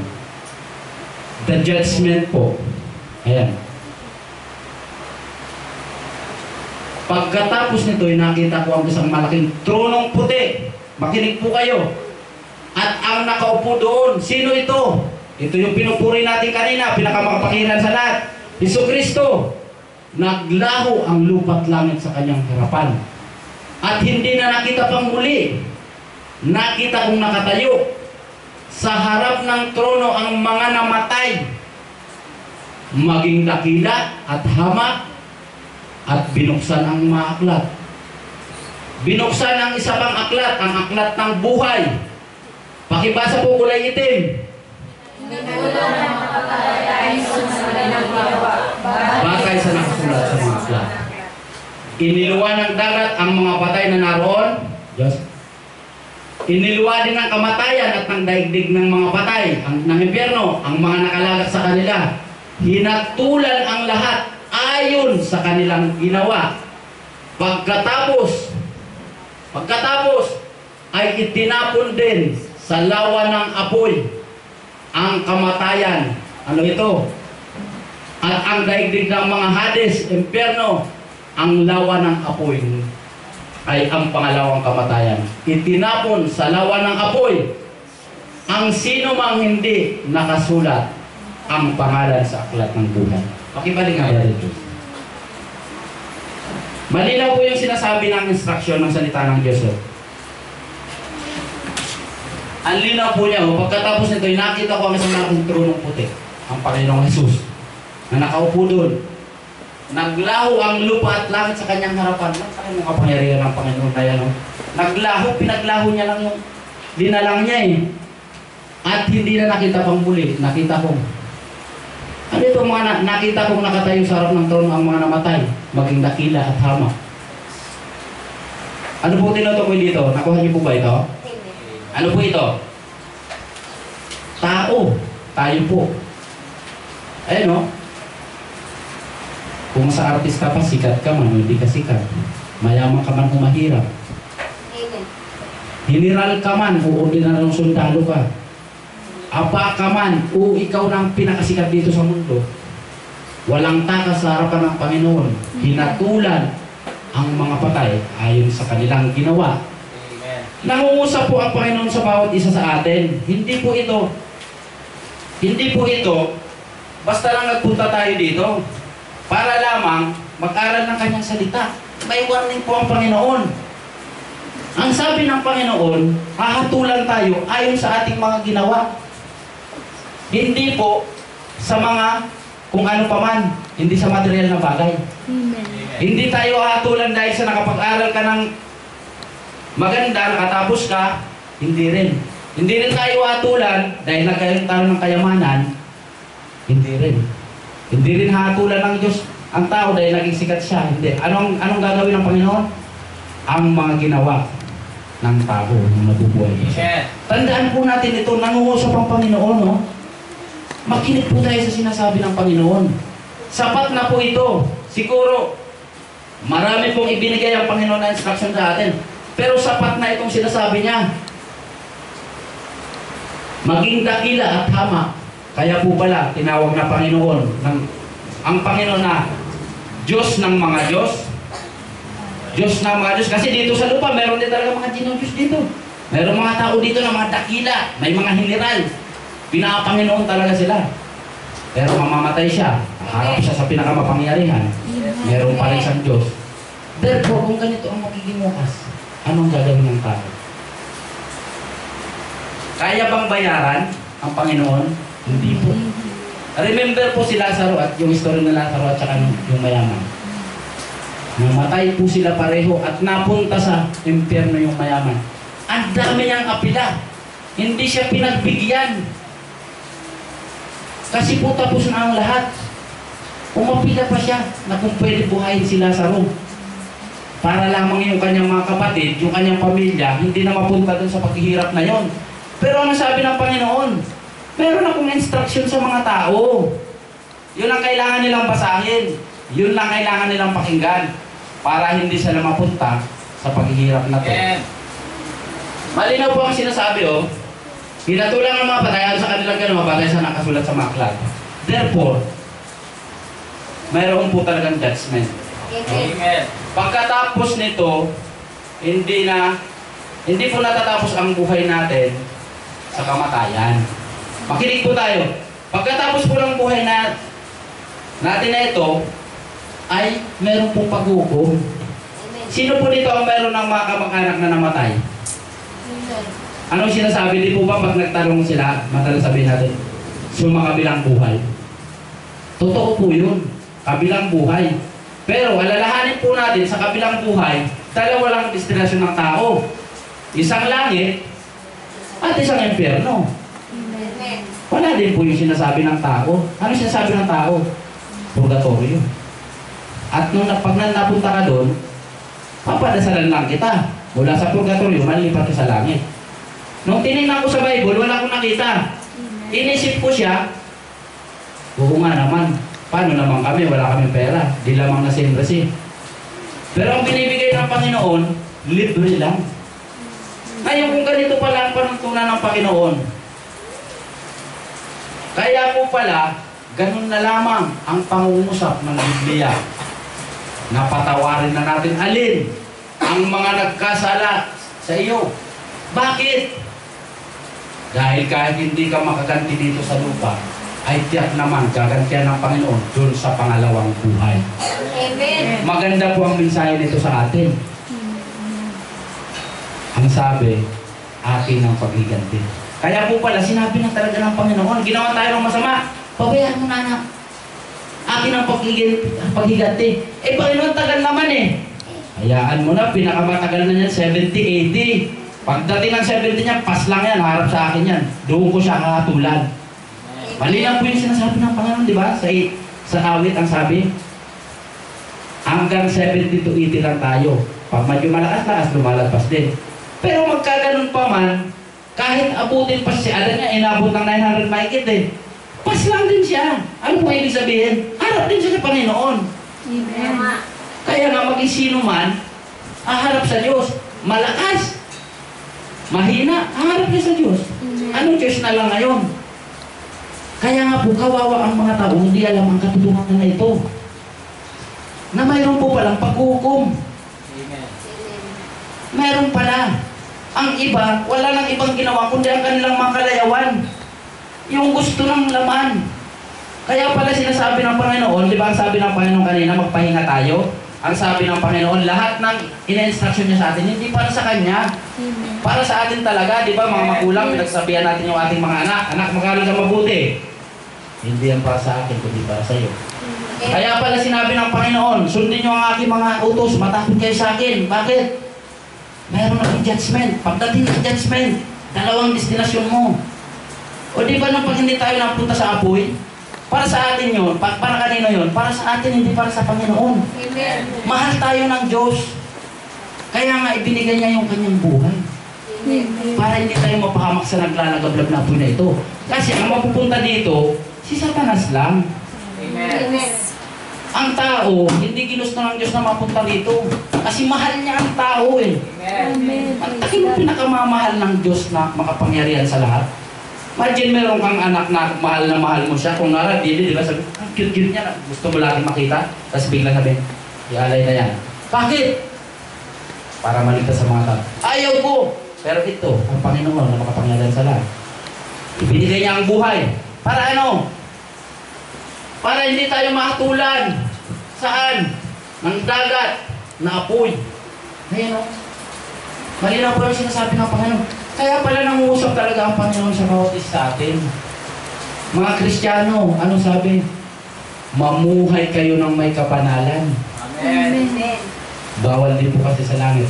The judgment po, ayan. Pagkatapos nito, nakita ko ang isang malaking tronong puti. Makinig po kayo. At ang nakaupo doon, sino ito? Ito yung pinupuri natin kanina, pinakamakapangyarihan sa lahat. Jesucristo. Naglaho ang lupa't langit sa kanyang harapan. At hindi na nakita pang muli. Nakita kong nakatayo. Sa harap ng trono ang mga namatay. Maging dakila at hamak. At binuksan ang mga aklat. Binuksan ang isa pang aklat, ang aklat ng buhay. Pakibasa po kulay itim. Bagay sa nakasulat sa mga aklat. Iniluwa ng dagat ang mga patay na naroon. Diyos. Iniluwa din ng kamatayan at ng daigdig ng mga patay, ng impyerno, ang mga nakalagak sa kanila. Hinatulan ang lahat ayon sa kanilang ginawa. Pagkatapos ay itinapon din sa lawa ng apoy ang kamatayan. Ano ito? At ang daigdig ng mga Hades, impyerno, ang lawa ng apoy ay ang pangalawang kamatayan. Itinapon sa lawa ng apoy ang sino mang hindi nakasulat ang pangalan sa aklat ng buhay. Pakibalik nga ba dito? Malinaw po yung sinasabi ng instruction ng salita ng Diyos. Ang linaw po niya, pagkatapos nito, nakita ko ang isang malaking tronong puti, ang Panginoong Jesus, na nakaupo doon. Naglaho ang lupa at langit sa kanyang harapan. Saan yung kapangyarihan ng Panginoon na yan? Naglaho, pinaglaho niya lang yung dinalang niya eh. At hindi na nakita pang muli, nakita ko. Ano ito mga nakita kong nakatayo sa harap ng trono ang mga namatay, maging dakila at hamak. Ano po tinutukoy dito? Nakuha niyo po ba ito? Amen. Ano po ito? Tao. Tayo po. Ayan o. Kung sa artista pa, sikat ka man, hindi ka sikat. Mayaman ka man kung mahirap. Amen. General ka man, o ordinaryong sundalo ka. Apa ka man, o ikaw na ang pinakasikat dito sa mundo. Walang takas sa harapan ng Panginoon. Hinatulan ang mga patay ayon sa kanilang ginawa. Amen. Nangungusap po ang Panginoon sa bawat isa sa atin. Hindi po ito, basta lang nagpunta tayo dito para lamang mag-aral ng kanyang salita. May warning po ang Panginoon. Ang sabi ng Panginoon, hahatulan tayo ayon sa ating mga ginawa. Hindi po sa mga kung ano pa man, hindi sa material na bagay. Amen. Amen. Hindi tayo hahatulan dahil sa nakapag-aral ka ng maganda, nakatapos ka, hindi rin. Hindi rin tayo hahatulan dahil nagkaroon tayo ng kayamanan, hindi rin. Hindi rin hahatulan ng Diyos ang tao dahil naging sikat siya. Hindi. Anong gagawin ng Panginoon? Ang mga ginawa ng tao na nabubuhay. Amen. Tandaan po natin ito, nangungusap ang Panginoon, no? Makinig po tayo sa sinasabi ng Panginoon. Sapat na po ito. Siguro, marami pong ibinigay ang Panginoon na instruction sa atin. Pero sapat na itong sinasabi niya. Maging dakila at hamak. Kaya po pala, tinawag na Panginoon. Ang Panginoon na Diyos ng mga Diyos. Diyos ng mga Diyos. Kasi dito sa lupa, meron din talaga mga Diyos dito. Meron mga tao dito na mga dakila. May mga general. Pinaka-Panginoon talaga sila. Pero mamamatay siya. Harap siya sa pinakamapangyarihan. Meron pa rin siyang Diyos. Therefore, kung ganito ang magiging wakas, anong gagawin ng tao? Kaya bang bayaran ang Panginoon? Hindi po. Remember po si Lazaro at yung story ng Lazaro at saka yung mayaman. Namatay po sila pareho at napunta sa impyerno yung mayaman. Ang dami niyang apila. Hindi siya pinagbigyan. Kasi po tapos na ang lahat. Umapila pa siya na kung pwede buhayin si Lazaro. Para lamang yung kanyang mga kapatid, yung kanyang pamilya, hindi na mapunta dun sa paghihirap na yon. Pero ano sabi ng Panginoon? Meron akong instruction sa mga tao. Yun ang kailangan nilang basahin. Yun lang kailangan nilang pakinggan. Para hindi sila mapunta sa paghihirap na to. Amen. Malinaw po ang sinasabi, oh. Hinatulang ng mga patay sa kanilang gano'n, patay sa nakasulat sa mga aklat. Therefore, mayroon po talagang judgment. Amen. Amen. Pagkatapos nito, hindi po natatapos ang buhay natin sa kamatayan. Makinig po tayo. Pagkatapos po ng buhay natin na ito, ay meron pong paghukom. Amen. Sino po dito ang meron ng mga kamag-anak na namatay? Amen. Anong sinasabi? Di po ba pag nagtanong sila, madalas sabihin natin, sumakabilang buhay? Totoo po yun. Kabilang buhay. Pero alalahanin po natin sa kabilang buhay, dalawa lang ang destinasyon ng tao. Isang langit at isang impyerno. Amen. Wala din po yung sinasabi ng tao. Ano sinasabi ng tao? Purgatorio. At nung pag napunta ka doon, papadasalan lang kita. Mula sa purgatorio, malilipat ka sa langit. Nung tinignan ko sa Bible, wala akong nakita. Inisip ko siya, oo nga naman, paano naman kami, wala kami pera, di lamang na siyempre. Pero ang binibigay ng Panginoon, libre lang. Ngayon kung ganito pala ang panuntunan ng Panginoon, kaya po pala, ganun na lamang ang pangungusap ng Biblia. Napatawarin na natin alin ang mga nagkasala sa iyo. Bakit? Dahil kahit hindi ka makaganti dito sa lupa, ay tiyak naman gagantihan ng Panginoon doon sa pangalawang buhay. Amen. Maganda po ang mensahe nito sa atin. Ang sabi, akin ang paghiganti. Kaya po pala, sinabi na talaga ng Panginoon, ginawa tayo ng masama, pabayaan mo na anak. Akin ang paghiganti. Eh, Panginoon, tagal naman eh. Hayaan mo na, pinakamatagal na yan, 70, 80. Pagdating ng 70 niya, pas lang yan, harap sa akin yan. Doon ko siya kakatulan. Malinaw po yung sinasabi ng Panginoon, di ba? Sa awit ang sabi, hanggang 70 to 80 lang tayo. Pag medyo malakas-lakas, lumalagpas din. Pero magkaganon pa man, kahit abutin pa si Adan niya, inabot ng 900 mahigit eh. Pas lang din siya. Ano po ibig sabihin? Harap din siya sa Panginoon. Tama. Kaya nga maging sino man, haharap sa Diyos. Malakas, mahina, haharap niya sa Diyos. Anong Diyos na lang ngayon? Kaya nga po, kawawa ang mga tao, hindi alam ang katotohanan na ito. Na mayroon po palang paghuhukom. Amen. Meron pala. Ang iba, wala nang ibang ginawa, kundi ang kanilang mga kalayawan. Yung gusto ng laman. Kaya pala sinasabi ng Panginoon, di ba ang sabi ng Panginoon kanina, magpahinga tayo? Ang sabi ng Panginoon, lahat ng ina-instruction niya sa atin, hindi para sa Kanya. Para sa atin talaga, di ba mga magulang, pinagsabihan natin yung ating mga anak, anak, mag-aral ka mabuti. Hindi yan para sa akin, kundi para sa iyo. Kaya pala sinabi ng Panginoon, sundin niyo ang aking mga utos, matapos kayo sa akin. Bakit? Mayroon akong judgment. Pagdating ng judgment, dalawang destinasyon mo. O di ba nang pag hindi tayo napunta sa apoy? Para sa atin yun. Para kanino yun? Para sa atin, hindi para sa Panginoon. Amen. Mahal tayo ng Diyos. Kaya nga ibinigay niya yung kanyang buhay. Amen. Para hindi tayo mapahamak sa naglalagablab na apoy na ito. Kasi ang mapupunta dito, si Satanas lang. Amen. Amen. Ang tao, hindi ginusto ng Diyos na mapunta rito. Kasi mahal niya ang tao eh. Amen. Ang takin mo pinakamamahal ng Diyos na makapangyarihan sa lahat. Imagine meron kang anak na mahal mo siya. Kung narabili, di ba sabi, ang cute-cute niya na gusto mo lagi makita. Tapos bigla sabi, ialay na yan. Bakit? Para maligtas sa mga tao. Ayaw ko! Pero ito, ang Panginoon na makapangyarihan sa lahat. Ibinigay niya ang buhay. Para ano? Para hindi tayo mahatulan. Saan? Ng dagat na apoy. Ngayon o. Malinaw po yung sinasabi ng Panginoon. Kaya pala nanguusap talaga ang Panginoon sa bawat isa sa atin. Mga Kristiyano, ano sabi? Mamuhay kayo ng may kapanalan. Amen. Amen. Bawal din po kasi sa langit.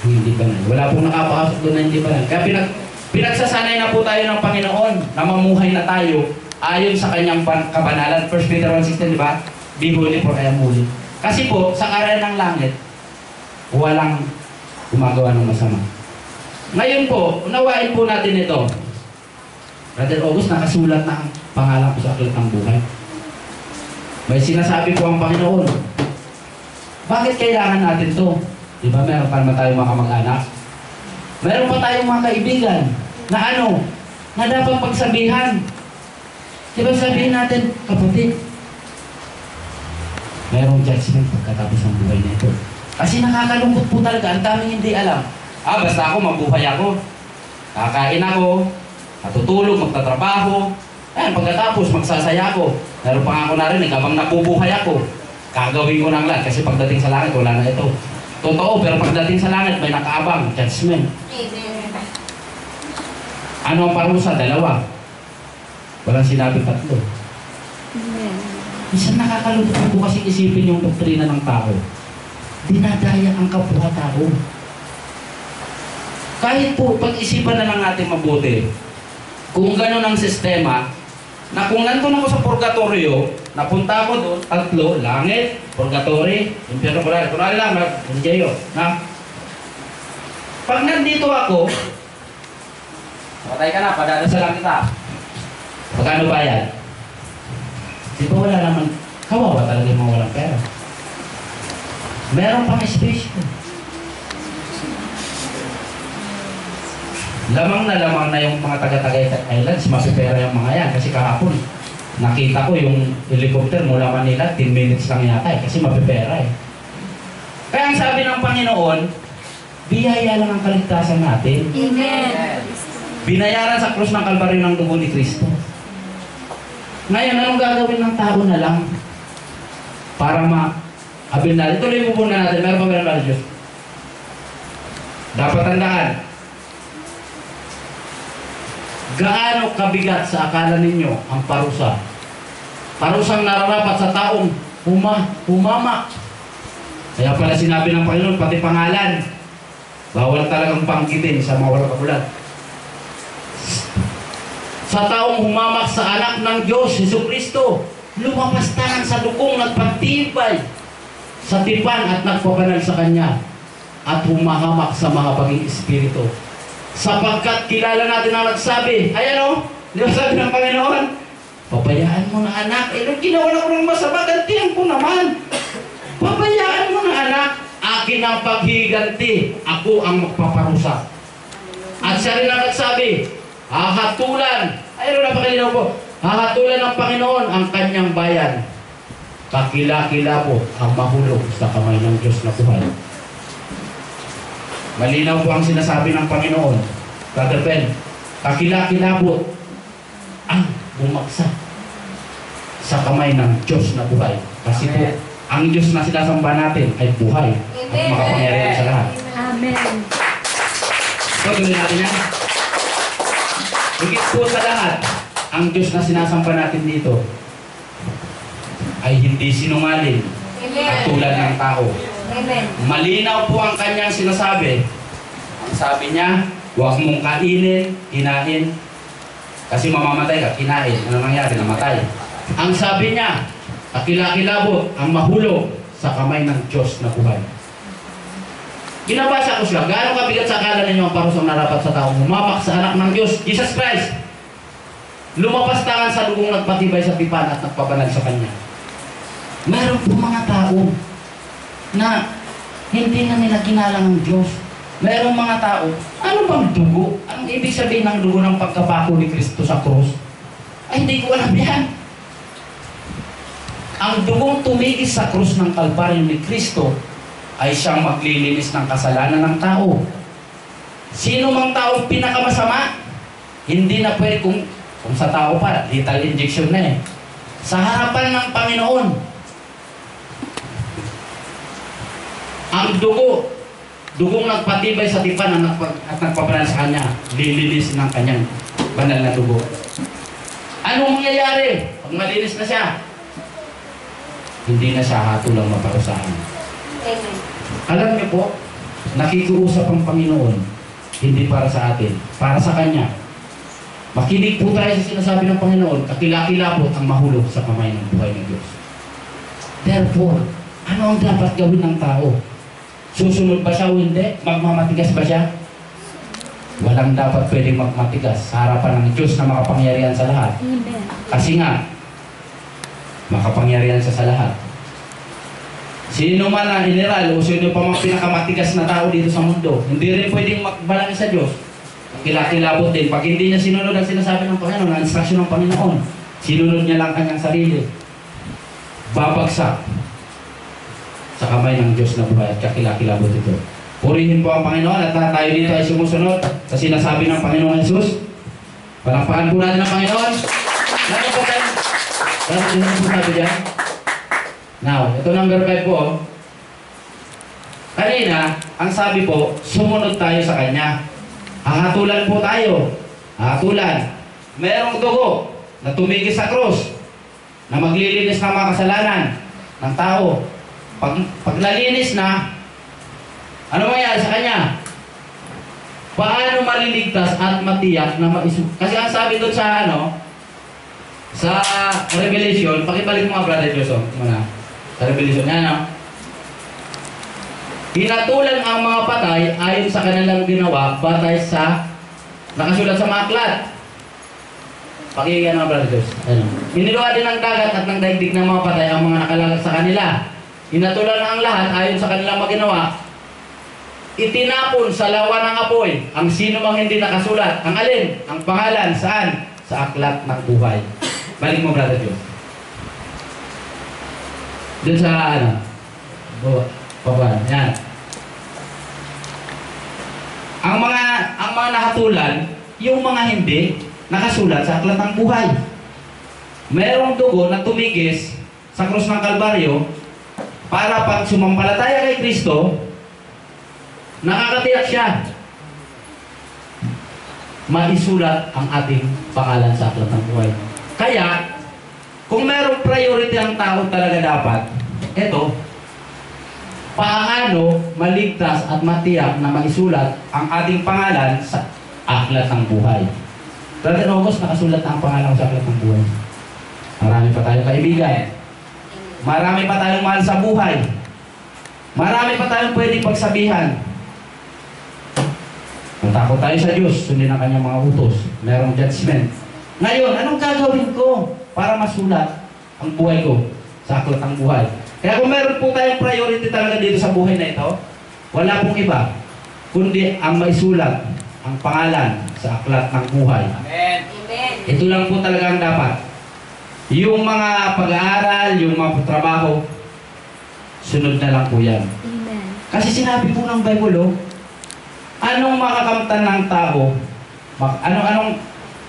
Hindi banal. Wala pong nakapasok doon na hindi banal. Kaya pinagsasanay na po tayo ng Panginoon na mamuhay na tayo ayon sa kanyang kapanalan. 1 Peter 1:16, di ba? Be holy for I am holy. Kasi po, sa karaan ng langit, walang gumagawa ng masama. Ngayon po, unawain po natin ito. Brother August, nakasulat na ang pangalan ko sa aklat ng buhay. May sinasabi po ang Panginoon. Bakit kailangan natin to? Di ba meron pa naman tayong mga kamag-anak? Meron pa tayong mga kaibigan na ano? Na dapat pagsabihan. Di ba sabihin natin, kapatid, merong judgment pagkatapos ng buhay na ito. Kasi nakakalungkot po talaga, ang daming hindi alam. Basta ako, mabuhay ako. Kakain ako, matutulog, magtatrabaho. Ayan, pagkatapos, magsasaya ako. Meron pa nga ako narinig, habang nabubuhay ako, gagawin ko ng lahat. Kasi pagdating sa langit, wala na ito. Totoo, pero pagdating sa langit, may nakaabang, judgment. Amen. Ano ang parusa? Dalawa. Walang sinabing tatlo. Isang nakakalungkot po kasi isipin yung doktrina ng tao. Dinadaya ang kapwa-tao. Kahit po, pag-isipan na lang natin mabuti, kung gano'n ang sistema, na kung nandun ako sa purgatorio, napunta ako doon, tatlo, langit, purgatory, impyerno, kunwari lang, mag-enjoy na. Pag nandito ako, patay ka na, padaan sa langit ka. Magkano bayad? Di ba wala naman, kawawa talaga yung mga walang pera. Meron pang special. Lamang na yung mga taga-Tagaytay Islands, masipera yung mga yan. Kasi kahapon, nakita ko yung helicopter mula Manila, 10 minutes lang yata kasi mapipera eh. Kaya ang sabi ng Panginoon, biyaya lang ang kaligtasan natin. Amen. Binayaran sa krus ng Kalbaryo ng dugo ni Kristo. Ngayon, anong gagawin ng tao na lang? Para ma-abil natin. Tuloy mo muna natin. Meron pa meron Diyos. Dapat tandaan. Gaano kabigat sa akala ninyo ang parusa? Parusang nararapat sa taong humamak. Kaya pala sinabi ng Panginoon, pati pangalan. Bawal talagang panggitin sa mga walang kabulat. sa taong humamak sa anak ng Diyos, Jesucristo. Lumapastangan sa dugong nagpatibay sa tipan at nagpabanal sa Kanya at humahamak sa mga paging espiritu. Sapagkat kilala natin ang nagsabi, ayan o, di ba sabi ng Panginoon, pabayaan mo na anak, nung ginawa na ko ng masama, gantihan ko naman. Pabayaan mo na anak, akin ang paghiganti, ako ang magpaparusa. At siya rin ang nagsabi, hahatulan, ayun napakalinaw po, hahatulan ng Panginoon ang kanyang bayan. Kakila-kilabot ang mahulog sa kamay ng Diyos na buhay. Malinaw po ang sinasabi ng Panginoon. Brother Ben, kakila-kilabot ang bumagsak sa kamay ng Diyos na buhay. Kasi po, ang Diyos na sinasamba natin ay buhay at makapangyarihan sa lahat. Amen. Patuloy natin yan. Higit po sa lahat, ang Diyos na sinasamba natin dito ay hindi sinungaling at tulad ng tao. Amen. Malinaw po ang kanyang sinasabi. Ang sabi niya, huwag mong kainin, kinain, kasi mamamatay ka, kinain. Ano nangyari? Namatay. Ang sabi niya, kakila-kilabot ang mahulog sa kamay ng Diyos na buhay. Binabasa ko siya, gaano kabigat sa akala ninyo ang parusang narapat sa taong humamak sa anak ng Diyos, Jesus Christ. Lumapastangan sa dugong nagpatibay sa tipan at nagpabanal sa Kanya. Meron po mga tao na hindi na nila kinala ng Diyos. Merong mga tao, ano bang dugo? Anong ibig sabihin ng dugo ng pagkapako ni Kristo sa krus? Ay, hindi ko alam yan. Ang dugong tumigis sa krus ng Kalbaryo ni Kristo ay siyang maglilinis ng kasalanan ng tao. Sino mang taong pinakamasama, hindi na pwede kung sa tao pa, lethal injection na eh. Sa harapan ng Panginoon, ang dugong nagpatibay sa tipan at nagpabanal sa Kanya, lilinis ng Kanyang banal na dugo. Anong mangyayari pag malinis na siya? Hindi na siya hatulang maparusahan. Amen. Alam niyo po, nakikiusap ang Panginoon, hindi para sa atin, para sa Kanya. Makinig po tayo sa sinasabi ng Panginoon, kakila-kilabot ang mahulog sa kamay ng buhay ng Diyos. Therefore, ano ang dapat gawin ng tao? Susunod ba siya o hindi? Magmamatigas ba siya? Walang dapat pwedeng magmatigas sa harapan ng Diyos na makapangyarihan sa lahat. Amen. Kasi nga, makapangyarihan siya sa lahat. Sino man na general o sino pa mga pinakamatigas na tao dito sa mundo, hindi rin pwedeng magbalangin sa Diyos. Kilabot din. Pag hindi niya sinunod ang sinasabi ng Panginoon, ang instruction ng Panginoon, sinunod niya lang kanyang sarili, babagsak sa kamay ng Diyos na buhay at kakilabot ito. Purihin po ang Panginoon at tayo dito ay sumusunod sa sinasabi ng Panginoon Jesus. Palakpakan po natin ang Panginoon. Lalo po tayo. Lalo po sabi dyan. Now, ito number 5 po. Kanina, ang sabi po, sumunod tayo sa Kanya. Hahatulan po tayo. Hahatulan. Merong dugo na tumigis sa krus na maglilinis ng mga kasalanan ng tao. Pag nalinis na, ano mangyayari sa Kanya? Paano maliligtas at matiyak na kasi ang sabi doon sa sa Revelation, pakibalik mo nga brother Joseph muna. Sa Revelation yan, hinatulan ang mga patay ayon sa kanilang ginawa batay sa nakasulat sa mga aklat. Pakinggan mga brother Joseph. Iniluwa din ng dagat at ng daigdig ng mga patay ang mga nakalagat sa kanila. Hinatulan ang lahat ayon sa kanilang maginawa. Itinapon sa lawa ng apoy ang sino mang hindi nakasulat. Ang alin? Ang pangalan. Saan? Sa aklat ng buhay. Balik mo, brother Joe. Doon sa baba. Yan. Ang mga nakatulan, yung mga hindi nakasulat sa aklat ng buhay. Merong dugo na tumigis sa krus ng Kalbaryo para pag sumampalataya kay Kristo, nakakatiyak siya. Maisulat ang ating pangalan sa aklat ng buhay. Kaya, kung merong priority ang tao talaga dapat, eto, paano maligtas at matiyak na maisulat ang ating pangalan sa aklat ng buhay. Brother August, nakasulat na ang pangalan ko sa aklat ng buhay. Marami pa tayong kaibigan. Marami pa tayong mahal sa buhay. Marami pa tayong pwedeng pagsabihan. Matakot tayo sa Diyos, sundin ang kanyang mga utos. Merong judgment. Ngayon, anong gagawin ko para masulat ang buhay ko sa aklat ng buhay? Kaya kung meron po tayong priority talaga dito sa buhay na ito, wala pong iba, kundi ang maisulat ang pangalan sa aklat ng buhay. Amen. Amen. Ito lang po talaga ang dapat. Yung mga pag-aaral, yung mga trabaho, sunod na lang po yan. Amen. Kasi sinabi po ng Bible, anong makakamtan ng tao,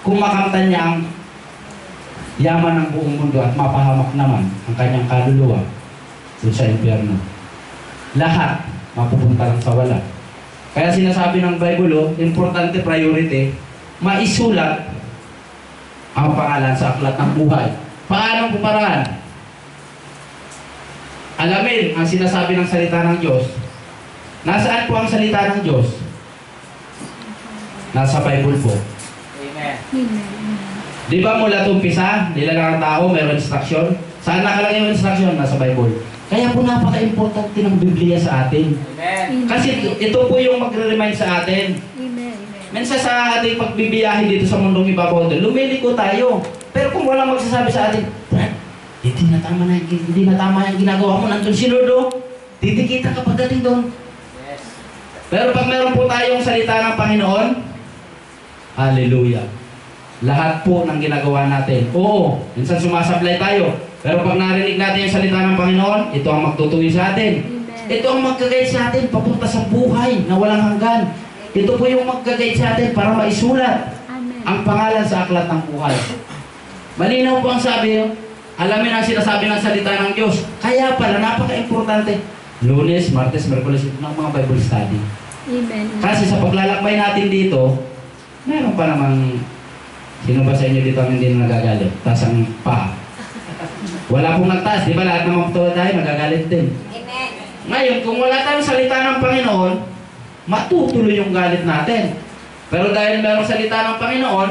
kung makamtan niya ang yaman ng buong mundo at mapahamak naman ang kanyang kaluluwa doon sa impyerno. Lahat mapupunta lang sa wala. Kaya sinasabi ng Bible, importante priority, maisulat ang pangalan sa aklat ng buhay. Paano po paraan? Alamin ang sinasabi ng salita ng Diyos. Nasaan po ang salita ng Diyos? Nasa Bible po. Amen. Amen. Di ba mula tumpisa, nilalang ang tao, mayroon instruction? Saan nakalagay yung instruction? Nasa Bible. Kaya po napaka-importante ng Biblia sa atin. Amen. Kasi ito po yung magre-remind sa atin. Amen. Minsan sa ating pagbibiyahe dito sa mundong ibabaw doon, lumiliko tayo. Pero kung walang magsasabi sa atin, Brad, hindi na tama yung ginagawa mo, nandun si Lord, oh. Titikita ka pagdating doon. Yes. Pero pag meron po tayong salita ng Panginoon, hallelujah. Lahat po ng ginagawa natin. Oo, minsan sumasablay tayo. Pero pag narinig natin yung salita ng Panginoon, ito ang magtutuloy sa atin. Amen. Ito ang magkagayad sa atin papunta sa buhay na walang hanggan. Ito po yung magkagayad sa atin para maisulat Amen. ang pangalan sa aklat ng buhay. Malinaw po ang sabi, alamin ang sinasabi ng salita ng Diyos. Kaya pala, napaka-importante. Lunes, Martes, Merkulis, ng mga Bible study. Amen. Kasi sa paglalakbay natin dito, meron pa namang, sino ba sa inyo dito ang hindi na nagagalit? Taas ang paa. Wala pong nagtaas, di ba? Lahat naman po tayo nagagalit din. Amen. Ngayon, kung wala tayong salita ng Panginoon, matutuloy yung galit natin. Pero dahil merong salita ng Panginoon,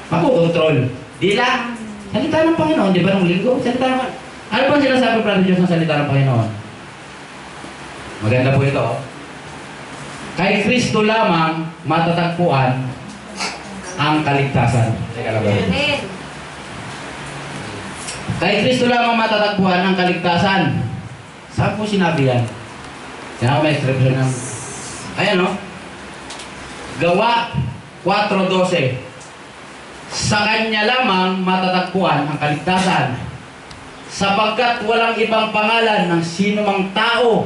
makukontrol. Di lang. Salita ng Panginoon, di ba nung linggo? Salita ng Panginoon. Ano ba sinasabi, Brother Diyos, ng salita ng Panginoon? Maganda po ito. Kay Kristo lamang matatagpuan ang kaligtasan. Teka lang ba? Amen. Kay Kristo lamang matatagpuan ang kaligtasan. Saan po sinabi yan? Yan ako may description ng... Ayan o. Gawa 4:12. Sa Kanya lamang matatagpuan ang kaligtasan. Sapagkat walang ibang pangalan ng sinumang tao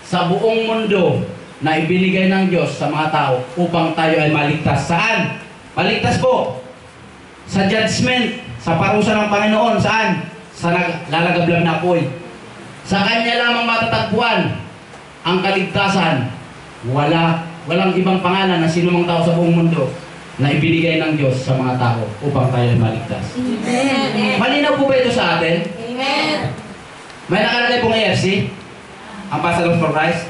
sa buong mundo na ibinigay ng Diyos sa mga tao upang tayo ay maligtas. Saan? Maligtas po sa judgment, sa parusa ng Panginoon. Saan? Sa lalagablang na apoy. Sa Kanya lamang matatagpuan ang kaligtasan. Walang ibang pangalan ng sinumang tao sa buong mundo na ibinigay ng Diyos sa mga tao upang tayo ay maligtas. Amen. Malinaw po ba ito sa atin? Amen. May nakalagay pong AFC? Ambassadors for Christ?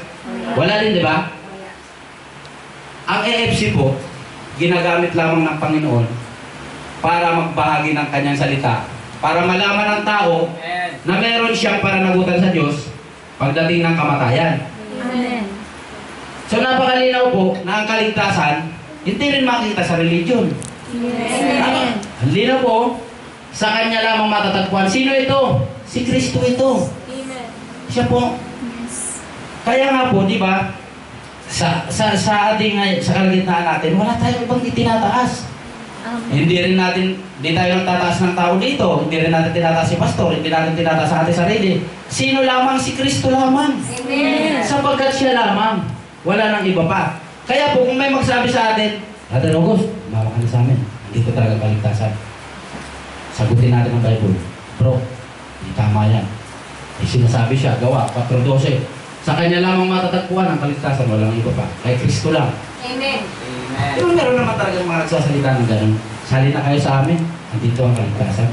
Wala din, di ba? Ang AFC po, ginagamit lamang ng Panginoon para magbahagi ng kanyang salita. Para malaman ng tao Amen. na meron siyang pananagutan sa Diyos pagdating ng kamatayan. Amen. So napakalinaw po na ang kaligtasan, hindi rin makikita sa religion. Amen. Ang linaw po, sa Kanya lamang matatagpuan. Sino ito? Si Kristo ito. Amen. Siya po. Yes. Kaya nga po, di ba, sa ating sa kalagitnaan natin, wala tayong ibang itinataas. Amen. Hindi tayo nagtataas ng tao dito. Hindi rin natin tinataas si pastor. Hindi natin tinataas sa ating sarili. Sino lamang? Si Kristo lamang. Amen. Sapagkat siya lamang. Wala nang iba pa. Kaya po, kung may magsabi sa atin, Brother August, bawa ka na sa amin. Dito talaga kaligtasan. Sagutin natin ang Bible. Bro, hindi tama yan. May sinasabi siya, gawa, 4:12. Sa Kanya lamang matatagpuan ang kaligtasan. Walang iba pa. Kay Kristo lang. Amen. Amen. Di ba meron naman talaga mga nagsasalita ng ganun? Sali na kayo sa amin. Andito ang kaligtasan.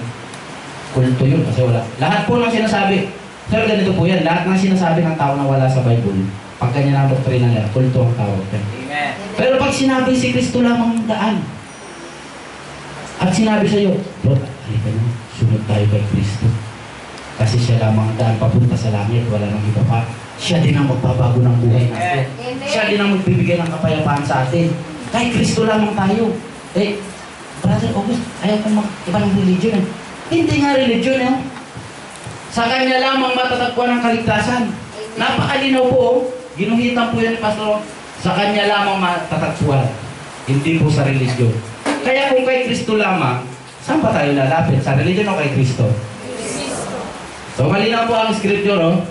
Kulto yun kasi wala. Lahat po ng sinasabi. Sir, ganito po yan. Lahat ng sinasabi ng tao na wala sa Bible, pag ganyan ang doktrina nila, kulto ang tawag yan. Amen. Pero pag sinabi si Kristo lamang ang daan, at sinabi sa iyo, Lord, halika na, sunod tayo kay Kristo. Kasi siya lamang ang daan papunta sa langit, wala nang iba pa. Siya din ang magbabago ng buhay natin. Siya din ang magbibigay ng kapayapaan sa atin. Kay Kristo lamang tayo. Brother August, ayaw kong iba ng religion eh. Hindi nga religion eh. Sa kanya lamang matatagpuan ang kaligtasan. Napakalinaw po, ginuhitan po yan ni Pastor. Sa kanya lamang matatagpuan. Hindi po sa religion. Kaya kung kay Kristo lamang, saan pa tayo lalapit? Sa religion o kay Kristo? So malinaw po ang scripture, oh.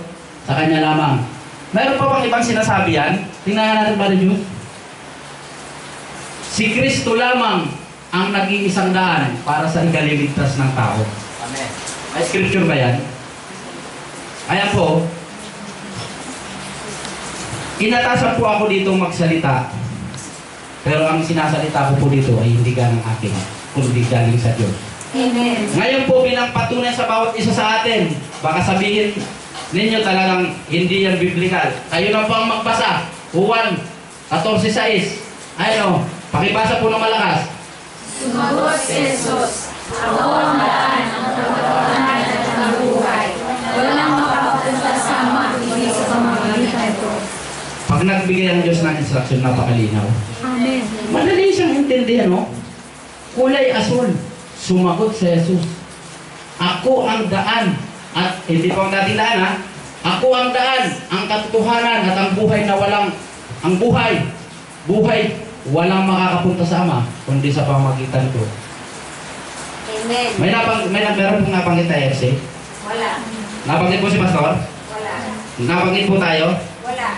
Sa kanya lamang. Meron pa bang ibang sinasabi yan? Tingnan natin ba rin yun? Si Kristo lamang ang nag-iisang daan para sa ikaliligtas ng tao. Amen. May scripture ba yan? Ayan po. Inatasan po ako dito magsalita. Pero ang sinasalita ko po dito ay hindi ganang akin, kundi galing sa Diyos. Amen. Ngayon po bilang patunay sa bawat isa sa atin, baka sabihin ninyo talagang hindi yan biblical. Kayo na po ang magbasa. Juan 14:6. Ayun, pakibasa po ng malakas. Sumagot si Jesus, ako ang daan, ang katotohanan at ang buhay. Walang makapunta sa Ama, hindi sa pamamagitan ko. Pag nagbigay ang Diyos ng instruction, napakalinaw. Amen. Madali siyang intindihan, no? Kulay asul. Sumagot si Jesus. Ako ang daan. At hindi pa ang dating daan, ha? Ako ang daan, ang katotohanan at ang buhay na walang, ang buhay, walang makakapunta sa Ama, kundi sa pamagitan ko. Amen. Meron pong nabanggit tayo, FC? Wala. Nabanggit po si Pastor? Wala. Nabanggit po tayo? Wala.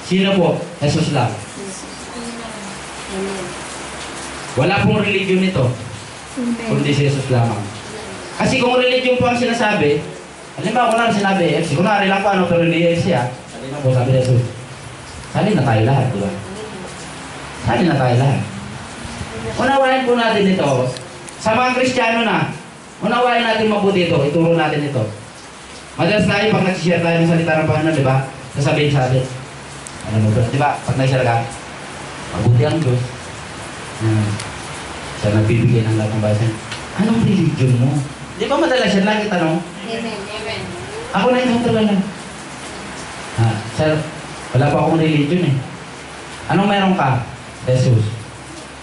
Sino po? Jesus lang. Amen. Wala pong religion nito, kundi si Jesus lamang. Kasi kung religion po ang sinasabi, halimbawa ko na sinabi FC, kunwari lang po ano, pero hindi FC ha. Salina po, sabi ni Jesus. Salin na tayo lahat, di ba? Salin na tayo lahat. Unawain po natin ito. Sa mga Kristiyano na, unawain natin mabuti ito, ituro natin ito. Madalas tayo, pag nag-share tayo ng salita ng Panginoon, di ba? Sasabihin sa atin, ano mo ba? Di ba? Pag nag-share ka, mabuti ang Diyos. Siya nagbibigay ng lahat ng bayan. Anong religion mo? Di ba madalas yan lagi tanong? Amen. Amen. Ako na ito talaga. Sir, wala pa akong religion eh. Anong meron ka? Jesus.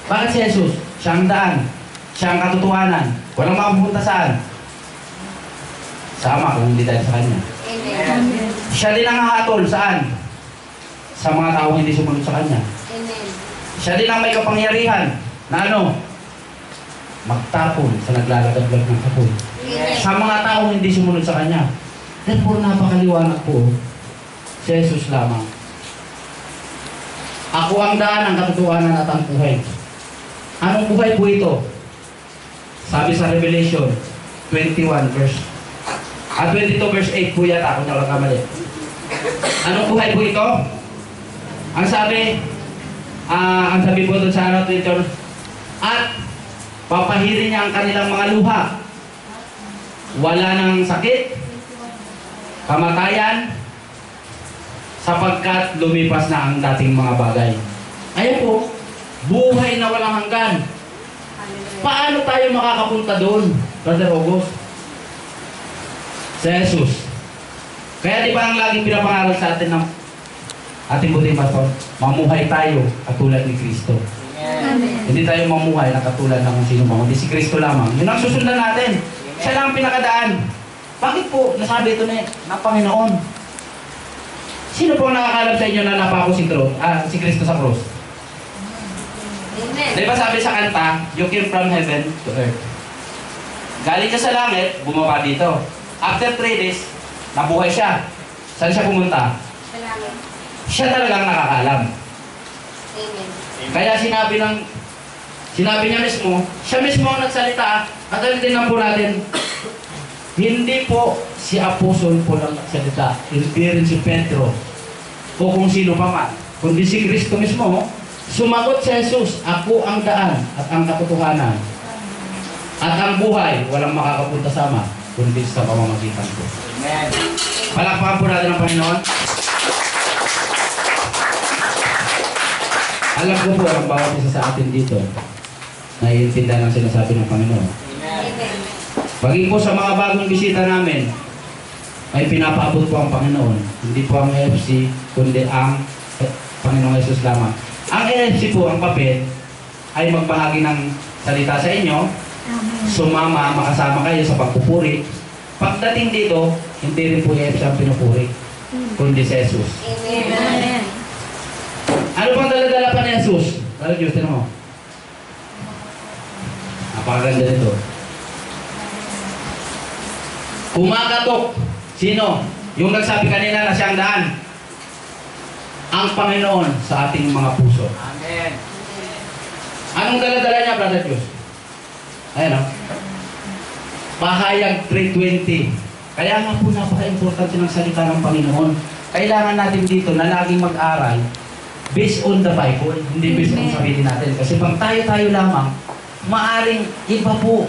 Bakit si Jesus? Siya ang daan. Siya ang katotohanan. Walang makapunta saan? Sa Ama kung hindi dahil sa Kanya. Amen. Siya din ang hahatol saan? Sa mga taong hindi sumunod sa Kanya. Amen. Siya din ang may kapangyarihan na ano? Magtapon sa naglalagaglag ng kapoy. Sa mga taong hindi sumunod sa Kanya. Therefore, napakaliwanag po. Si Jesus lamang. Ako ang daan, ang katotohanan at ang buhay. Anong buhay po ito? Sabi sa Revelation 22 verse 8 po yata, kung nakakamali. Anong buhay po ito? Ang sabi po doon sa ano, 21, at papahirin niya ang kanilang mga luha. Wala nang sakit, kamatayan, sapagkat lumipas na ang dating mga bagay. Ayan po, buhay na walang hanggan. Paano tayo makakapunta doon, Brother August? Sa Jesus. Kaya di ba ang laging pinapangaral sa atin ng ating buting pastor? Mamuhay tayo katulad ni Kristo. Amen. Hindi tayo mamuhay na katulad ng kung sino man, hindi si Kristo lamang. Yun ang susundan natin. Siya lang ang pinakadaan. Bakit po nasabi ito na Panginoon? Sino po ang nakakalap sa inyo na napako si Kristo sa cross? Amen. Di ba sabi sa kanta, you came from heaven to earth. Galing ka sa langit, bumaba dito. After 3 days, nabuhay siya. Saan siya pumunta? Salamat. Siya talagang nakakalam. Amen. Kaya sinabi niya mismo, siya mismo ang nagsalita, at alitin po natin, hindi po si Apostol po lang nagsalita, hindi rin si Pedro, o kung sino pa man, kundi si Kristo mismo. Sumagot si Jesus, ako ang daan at ang katotohanan at ang buhay, walang makakapunta sa Ama, kundi sa pamamagitan ko. Amen. Palakpakan po natin ang Panginoon. Alam ko po ang bawat isa sa atin dito naiintindihan ang sinasabi ng Panginoon. Amen. Baging po sa mga bagong bisita namin, may pinapaabot po ang Panginoon. Hindi po ang AFC, kundi ang Panginoong Jesus lamang. Ang AFC po, ang papel, ay magbahagi ng salita sa inyo, Amen. sumama, makasama kayo sa pagpupuri. Pagdating dito, hindi rin po AFC ang pinupuri, kundi si Jesus. Amen. Ano pang dala-dala pa ni Jesus? Lalo Diyos, tinan mo. Napakaganda nito. Kumakatok. Sino? Yung nagsabi kanina na siyang daan. Ang Panginoon sa ating mga puso. Amen. Anong dala-dala niya, Brother Diyos? Ayan o. Pahayag 3:20. Kaya nga po napaka-importante ng salita ng Panginoon. Kailangan natin dito na laging mag-aral based on the Bible, hindi based on sarili natin. Kasi pag tayo-tayo lamang, maaring iba po.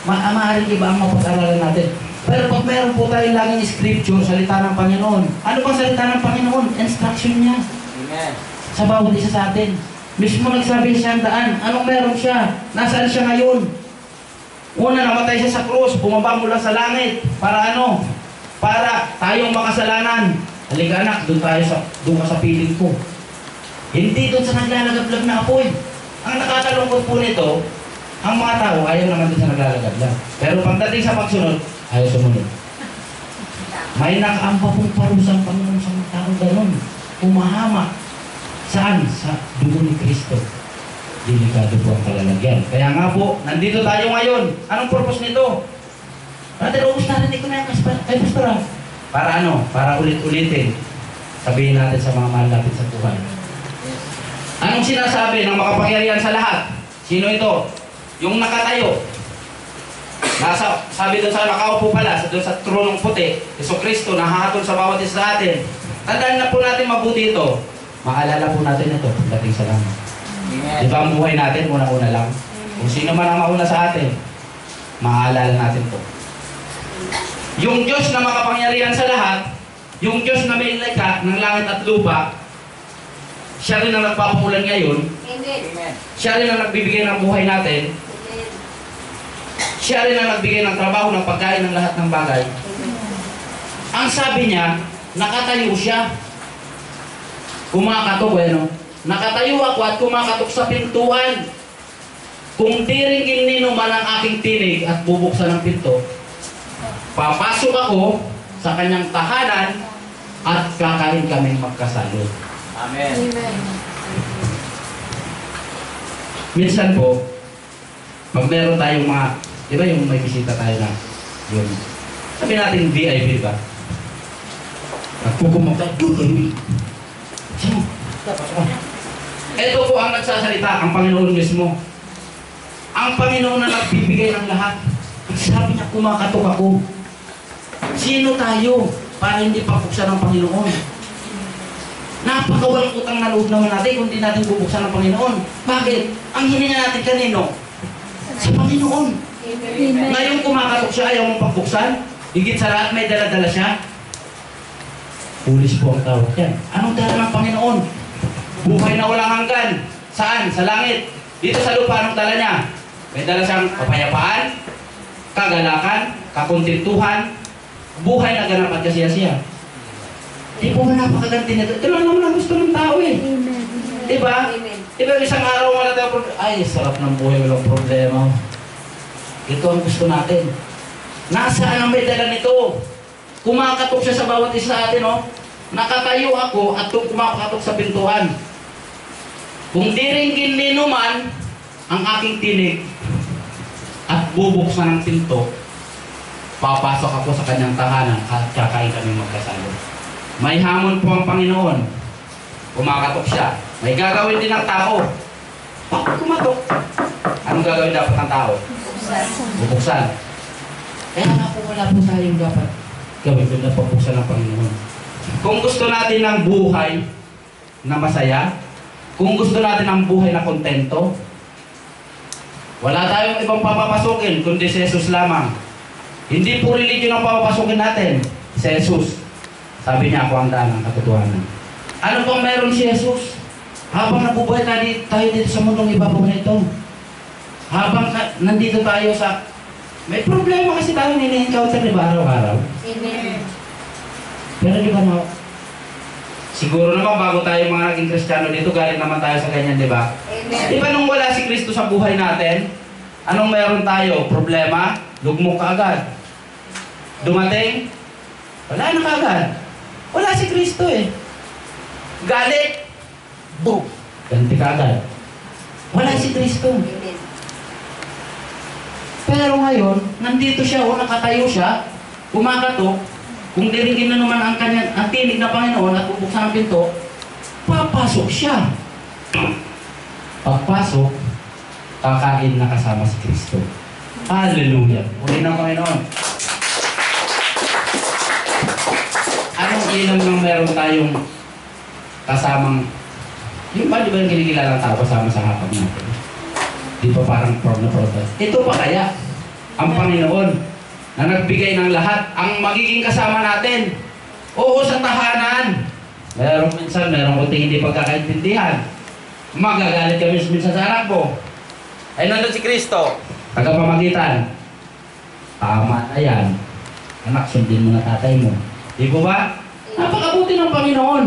Maaring iba ang mapag-aralan natin. Pero pag meron po tayong laging scripture, salita ng Panginoon. Ano bang salita ng Panginoon? Instruction niya Amen. sa bawat isa sa atin. Mismo nagsabi siya ang daan. Anong meron siya? Nasaan siya ngayon? Una, namatay siya sa krus. Bumaba mula sa langit. Para ano? Para tayong makasalanan. Halika anak, doon ka sa piling ko. Hindi doon sa naglalagablag na apoy. Ang nakakalungkot po nito, ang mga tao ayaw naman doon sa naglalagablag. Pero pagdating sa pagsunod, ayaw sumunod. May nakaamba pong parusang Panginoon sa mga tao ganun. Umahamak. Saan? Sa dugo ni Kristo. Delikado po ang kalalagyan. Kaya nga po, nandito tayo ngayon. Anong purpose nito? Brother, ubus narinig ko na yung pastora. Para ano? Para ulit-ulitin. Sabihin natin sa mga mahal natin sa buhay. Anong sinasabi ng makapangyarihan sa lahat? Sino ito? Yung nakatayo. Sabi doon sa nakaupo pala, doon sa tronong puti, Jesucristo, nahahatol sa bawat isa sa atin. Tandaan na po natin mabuti ito. Maalala po natin ito pagdating sa langit. Amen. Di ba ang buhay natin, una-una lang? Kung sino man ang mauna sa atin, maaalala natin ito. Yung Diyos na makapangyarihan sa lahat, yung Diyos na may likha ng langit at lupa, siya rin ang nagpapamulan ngayon, Amen. siya rin ang nagbibigay ng buhay natin, siya rin ang nagbigay ng trabaho, ng pagkain, ng lahat ng bagay. Ang sabi niya, nakatayo siya. Kumakatok, bueno. Nakatayo ako at kumakatok sa pintuan. Kung diringin nino man ang aking tinig at bubuksan ang pinto, papasok ako sa kanyang tahanan at kakain kaming magkasalo. Amen. Minsan po, pag meron tayong mga, di ba yung may bisita tayo na, yun, sabi natin VIP ba? Nagpukumag tayo, VIP. Sino? Ito po ang nagsasalita, ang Panginoon mismo. Ang Panginoon na nagbibigay ng lahat. Sabi niya, kumakatok ako. Sino tayo para hindi pabuksan ng Panginoon? Napakawalang utang na loob naman natin kung hindi natin bubuksan ng Panginoon. Bakit? Ang hininga natin kanino? Sa Panginoon. Amen. Ngayon kumakatok siya, ayaw mong pagbuksan. Higit sa lahat, may dala-dala siya. Pulis po ang tawag yan. Anong dala ng Panginoon? Buhay na walang hanggan. Saan? Sa langit. Dito sa lupa, anong dala niya? May dala siyang kapayapaan, kagalakan, kakontentuhan, buhay na ganap at kasiya-siya. Di po ba napakaganti nito? Ito lang naman ang gusto ng tao eh. Amen. Diba? Diba isang araw wala tayo ay, sarap ng buhay, walang problema. Ito ang gusto natin. Nasaan ang may dala nito? Kumakatok siya sa bawat isa sa atin, oh. Nakatayo ako at kumakatok sa pintuan. Kung diringgin nino man ang aking tinig at bubuksan ng pinto, papasok ako sa kanyang tahanan at kakain kami magkasalo. May hamon po ang Panginoon. Kumakatok siya. May gagawin din ng tao. Pag kumatok, anong gagawin dapat ng tao? Bubuksan. Kaya nga po wala po tayong dapat gawin kung napabuksan ng Panginoon. Kung gusto natin ng buhay na masaya, kung gusto natin ng buhay na kontento, wala tayong ibang papapasukin kundi si Jesus lamang. Hindi po religion ang papapasukin natin. Si Jesus. Sabi niya, ako ang daan ng katotohanan. Ano pang meron si Jesus? Habang nabubuhay tayo dito sa mundong ibabaw na ito. Habang nandito tayo sa... May problema kasi tayo nini-encounter, di ba, araw-araw? Amen. Pero di ba, no? Siguro naman bago tayo mga naging Kristiyano dito, galing naman tayo sa ganyan, di ba? Amen. Di ba nung wala si Kristo sa buhay natin, anong meron tayo? Problema? Lugmok ka agad. Dumating? Wala na kaagad. Wala si Kristo eh. Galit? Boom! Ganti ka agad. Wala si Kristo. Amen. Pero ngayon, nandito siya o nakatayo siya, kumakatok, kung diringin na naman ang tinig na Panginoon at bubuksan ang pinto, papasok siya. Pagpasok, kakain na kasama si Kristo. Hallelujah! Uli ng Panginoon. Anong ilam nang meron tayong kasamang, yung ba di ba yung kinikilalang tao kasama sa hapag natin? Di ba parang proud na proud? Ito pa kaya ang Panginoon na nagbigay ng lahat ang magiging kasama natin. Oo, sa tahanan. Merong kunting hindi pagkakaintindihan. Magagalit kami minsan sa anak ko. Ay nandun si Kristo, tagapamagitan. Tama na yan. Anak, sundin mo na tatay mo. Di po ba? Napakabuti ng Panginoon.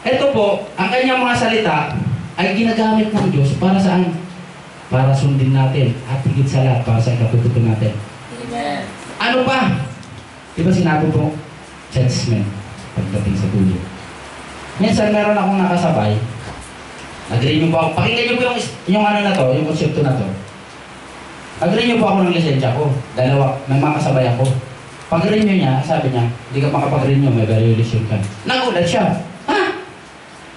Ito po, ang kanyang mga salita ay ginagamit ng Diyos para saan? Para sundin natin at higit sa lahat para sa ikatututo natin. Amen. Ano pa? Diba sinabi po, judgment pagdating sa dulo. Minsan meron akong nakasabay. Nag-renew po ako. Pakinggan niyo po yung ano na to, yung konsepto na to. Nag-renew po ako ng lisensya ko. Dalawa, may mga kasabay ako. Pag-renew niya, sabi niya, hindi ka makapag-renew, may violation ka. Nagulat siya. Ha?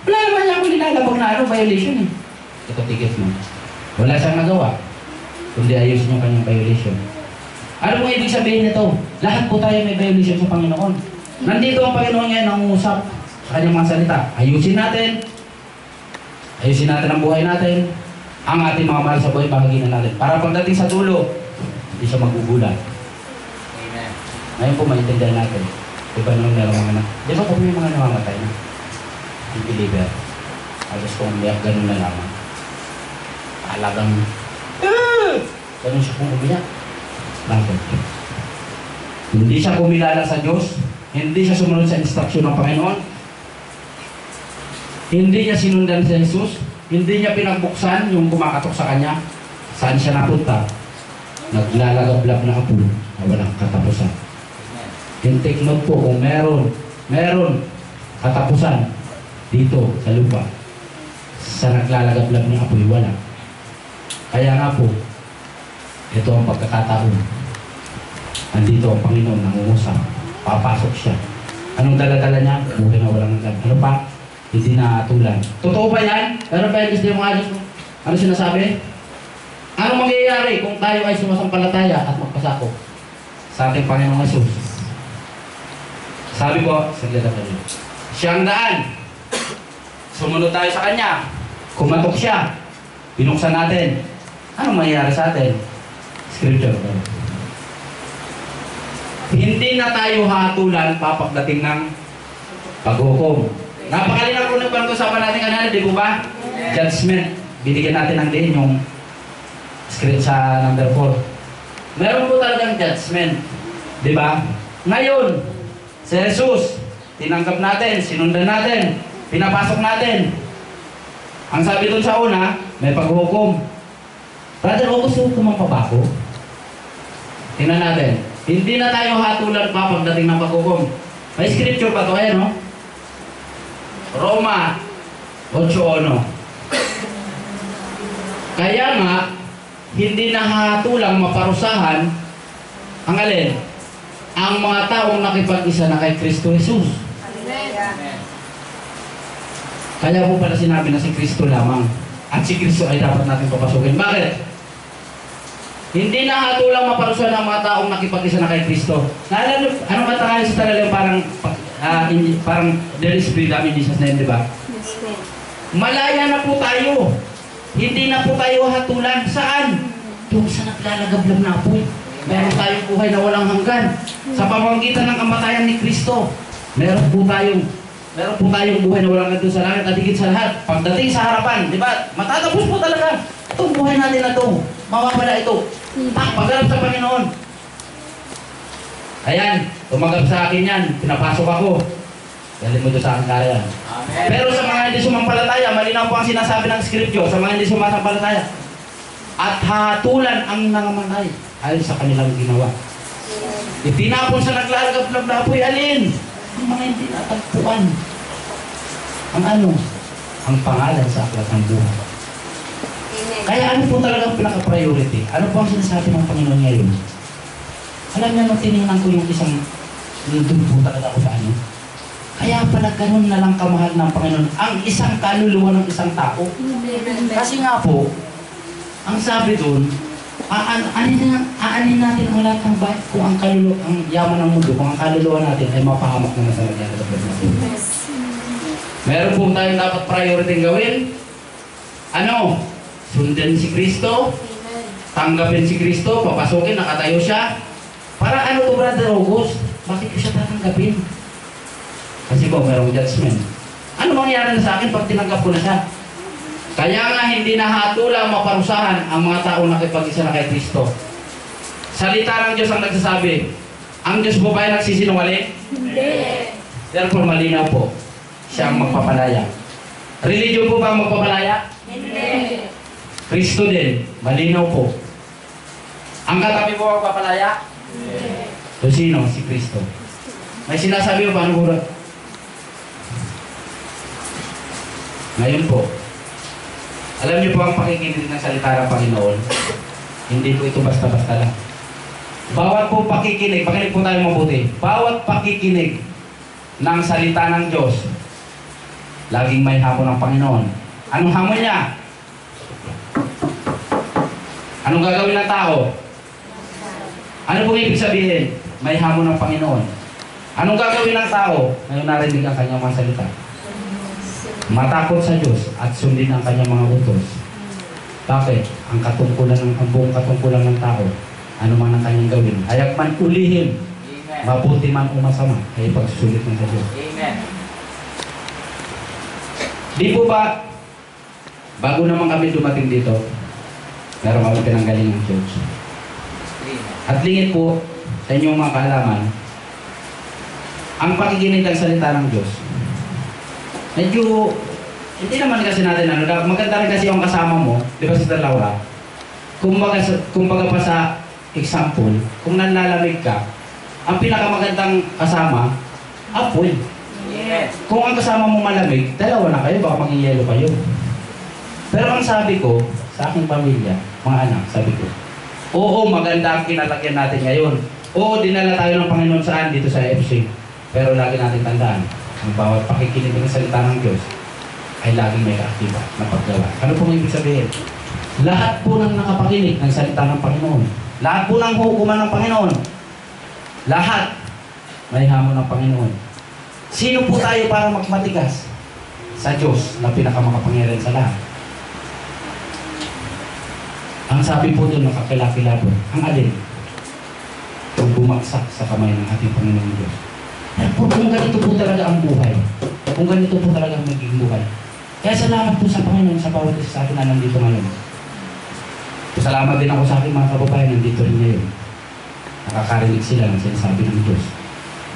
Wala naman niya ako nilalabag na ano, violation eh. Ito ticket mo. Wala siyang nagawa. Kundi ayusin yung kanyang violation. Ano pong ibig sabihin nito? Lahat po tayo may violation sa Panginoon. Nandito ang Panginoon ngayon nangungusap sa kanyang mga salita. Ayusin natin. Ayusin natin ang buhay natin. Ang ating mga mahal sa buhay, bahagi na natin. Para pagdating sa dulo, hindi siya magugulat. Amen. Ngayon po maintindihan natin. Diba nung meron mga anak? Di ba po may mga namamatay na? Yung believer. Alas kung umiyak, ganun na lamang. Talagang, ganun siya kung umiyak. Bakit? Hindi siya kumilala sa Diyos. Hindi siya sumunod sa instruksyon ng Panginoon. Hindi niya sinundan si Jesus. Hindi niya pinagbuksan yung kumakatok sa kanya. Saan siya napunta? Naglalagablab na apo na walang katapusan. Yung take note po, kung meron katapusan dito sa lupa, sa naglalagablab ng apoy, wala. Kaya nga po, ito ang pagkakataon. Andito ang Panginoon nangungusap. Papasok siya. Anong dala-dala niya? Buhay na walang hanggan. Ano pa? Hindi na atulan. Totoo ba yan? Pero pa yung gusto yung mga Diyos mo? Ano sinasabi? Anong mangyayari kung tayo ay sumasampalataya at magpasako sa ating Panginoong Jesus? Sabi ko, saglit na kayo. Siyang daan. Sumunod tayo sa Kanya. Kumatok siya. Binuksan natin. Anong mangyayari sa atin? Scripture. Hindi na tayo hatulan papagdating ng paghukom. Napakalinaw po ng pag-usapan natin kanina, di po ba? Judgment. Binigyan natin ng din yung script sa number 4. Meron po talagang judgment. Di ba? Ngayon, si Jesus, tinanggap natin, sinundan natin, pinapasok natin. Ang sabi dun sa una, may paghukom. Brother, o gusto ko magpabako? Tingnan natin. Hindi na tayo hatulan pa pagdating ng paghukom. May scripture pa to, ayan, no? Roma 8:1. Kaya nga, hindi na hatulang maparusahan ang alin? Ang mga taong nakipag-isa na kay Kristo Jesus. Amen. Kaya po pala sinabi na si Kristo lamang. At si Kristo ay dapat natin papasukin. Bakit? Hindi na hatulang maparusahan ang mga taong nakipag-isa na kay Kristo. Anong kata kayo sa talagang parang there is freedom in Jesus' name, di ba? Malaya na po tayo. Hindi na po tayo hatulan. Saan? Doon sa naglalagablab na apoy. Meron tayong buhay na walang hanggan. Sa pamamagitan ng kamatayan ni Kristo, meron po tayong Meron po tayong buhay na walang hanggan sa langit at higit sa lahat. Pagdating sa harapan, di ba? Matatapos po talaga. Itong buhay natin na ito. Mawawala ito. Pagharap sa Panginoon. Ayan, tumanggap sa akin yan. Pinapasok ako. Galing mo doon sa akin kaya. Amen. Pero sa mga hindi sumampalataya, malinaw po ang sinasabi ng Scripture. Sa mga hindi sumampalataya. At hatulan ang nangamatay ayon sa kanilang ginawa. Itinapon sa naglalagap-laboy, alin? Ang mga hindi natagpuan. Ang ano? Ang pangalan sa aklat ng buhay. Kaya ano po talaga ang pinaka-priority? Ano po ang sinasabi ng Panginoon ngayon? Alam niyo, nung tinignan ko yung isang doon po talaga ako sa ano. Kaya pala ganun na lang kamahal ng Panginoon ang isang kaluluwa ng isang tao. Kasi nga po, ang sabi doon, aanin natin ang lahat ng bahay kung ang kaluluwa, ang yaman ng mundo, kung ang kaluluwa natin ay mapahamak naman sa nagyari sa Panginoon. Meron po tayong dapat priority gawin. Ano? Sundan si Kristo, tanggapin si Kristo, papasukin, nakatayo siya. Para ano to, Brother August? Bakit ko siya tatanggapin? Kasi po, merong judgment. Ano mangyayari na sa akin pag tinanggap ko na siya? Kaya nga hindi nahatulang maparusahan ang mga taong nakipag-isa na kay Kristo. Salita ng Diyos ang nagsasabi. Ang Diyos po ba ay nagsisinungaling? Hindi. Therefore, malinaw po. Siya ang magpapalaya. Religion po ba ang magpapalaya? Hindi. Kristo din. Malinaw po. Ang katabi po ang magpapalaya? Hindi. So, sino? Si Kristo. May sinasabi mo ba? Ano po? Ngayon po, alam niyo po ang pakikinig ng salita ng Panginoon. Hindi po ito basta-basta lang. Bawat po pakikinig, pakinig po tayo mabuti. Bawat pakikinig ng salita ng Diyos, laging may hamon ng Panginoon. Anong hamon niya? Anong gagawin ng tao? Ano pong ibig sabihin? May hamon ng Panginoon. Anong gagawin ng tao? Ngayon narinig ang kanyang mga salita. Matakot sa Diyos at sundin ang kanyang mga utos. Bakit? Ang buong katungkulan ng tao, ano man ang kanyang gawin, hayak man ulihin, Amen. mabuti man o masama, ay pagsusulit ng sa Diyos. Amen. Di po ba, bago naman kami dumating dito, meron kami pinanggaling ng church. At lingit po, sa inyong mga kaalaman, ang pakikinig ng salita ng Diyos, medyo, hindi naman kasi natin ano, maganda rin kasi yung kasama mo, di ba Sister Laura? Kumbaga pa sa example, kung nanlalamig ka, ang pinakamagandang kasama, apoy. Amen. Kung ang kasama mo malamig, dalawa na kayo, baka maging yelo kayo. Pero ang sabi ko, sa aking pamilya, mga anak, sabi ko, oo, maganda ang kinalagyan natin ngayon. Oo, dinala tayo ng Panginoon saan? Dito sa FC. Pero lagi natin tandaan, ang bawat pakikinig ng salita ng Diyos ay laging may kaaktiba na paggawa. Ano pong ibig sabihin? Lahat po ng nakapakinig ng salita ng Panginoon, lahat po ng hukuman ng Panginoon, lahat may hamon ng Panginoon. Sino po tayo para magmatigas? Sa Diyos na pinakamakapangyarihan sa lahat. Ang sabi po doon, nakakilakilabo, ang alin? Kung bumagsak sa kamay ng ating Panginoon Diyos. Kung ganito po talaga ang buhay, kung ganito po talaga ang magiging buhay. Kaya salamat po sa Panginoon sa bawat isa sa akin na nandito ngayon. Salamat din ako sa aking mga kababayan nandito rin ngayon. Nakakarinig sila ng sinasabi ng Diyos.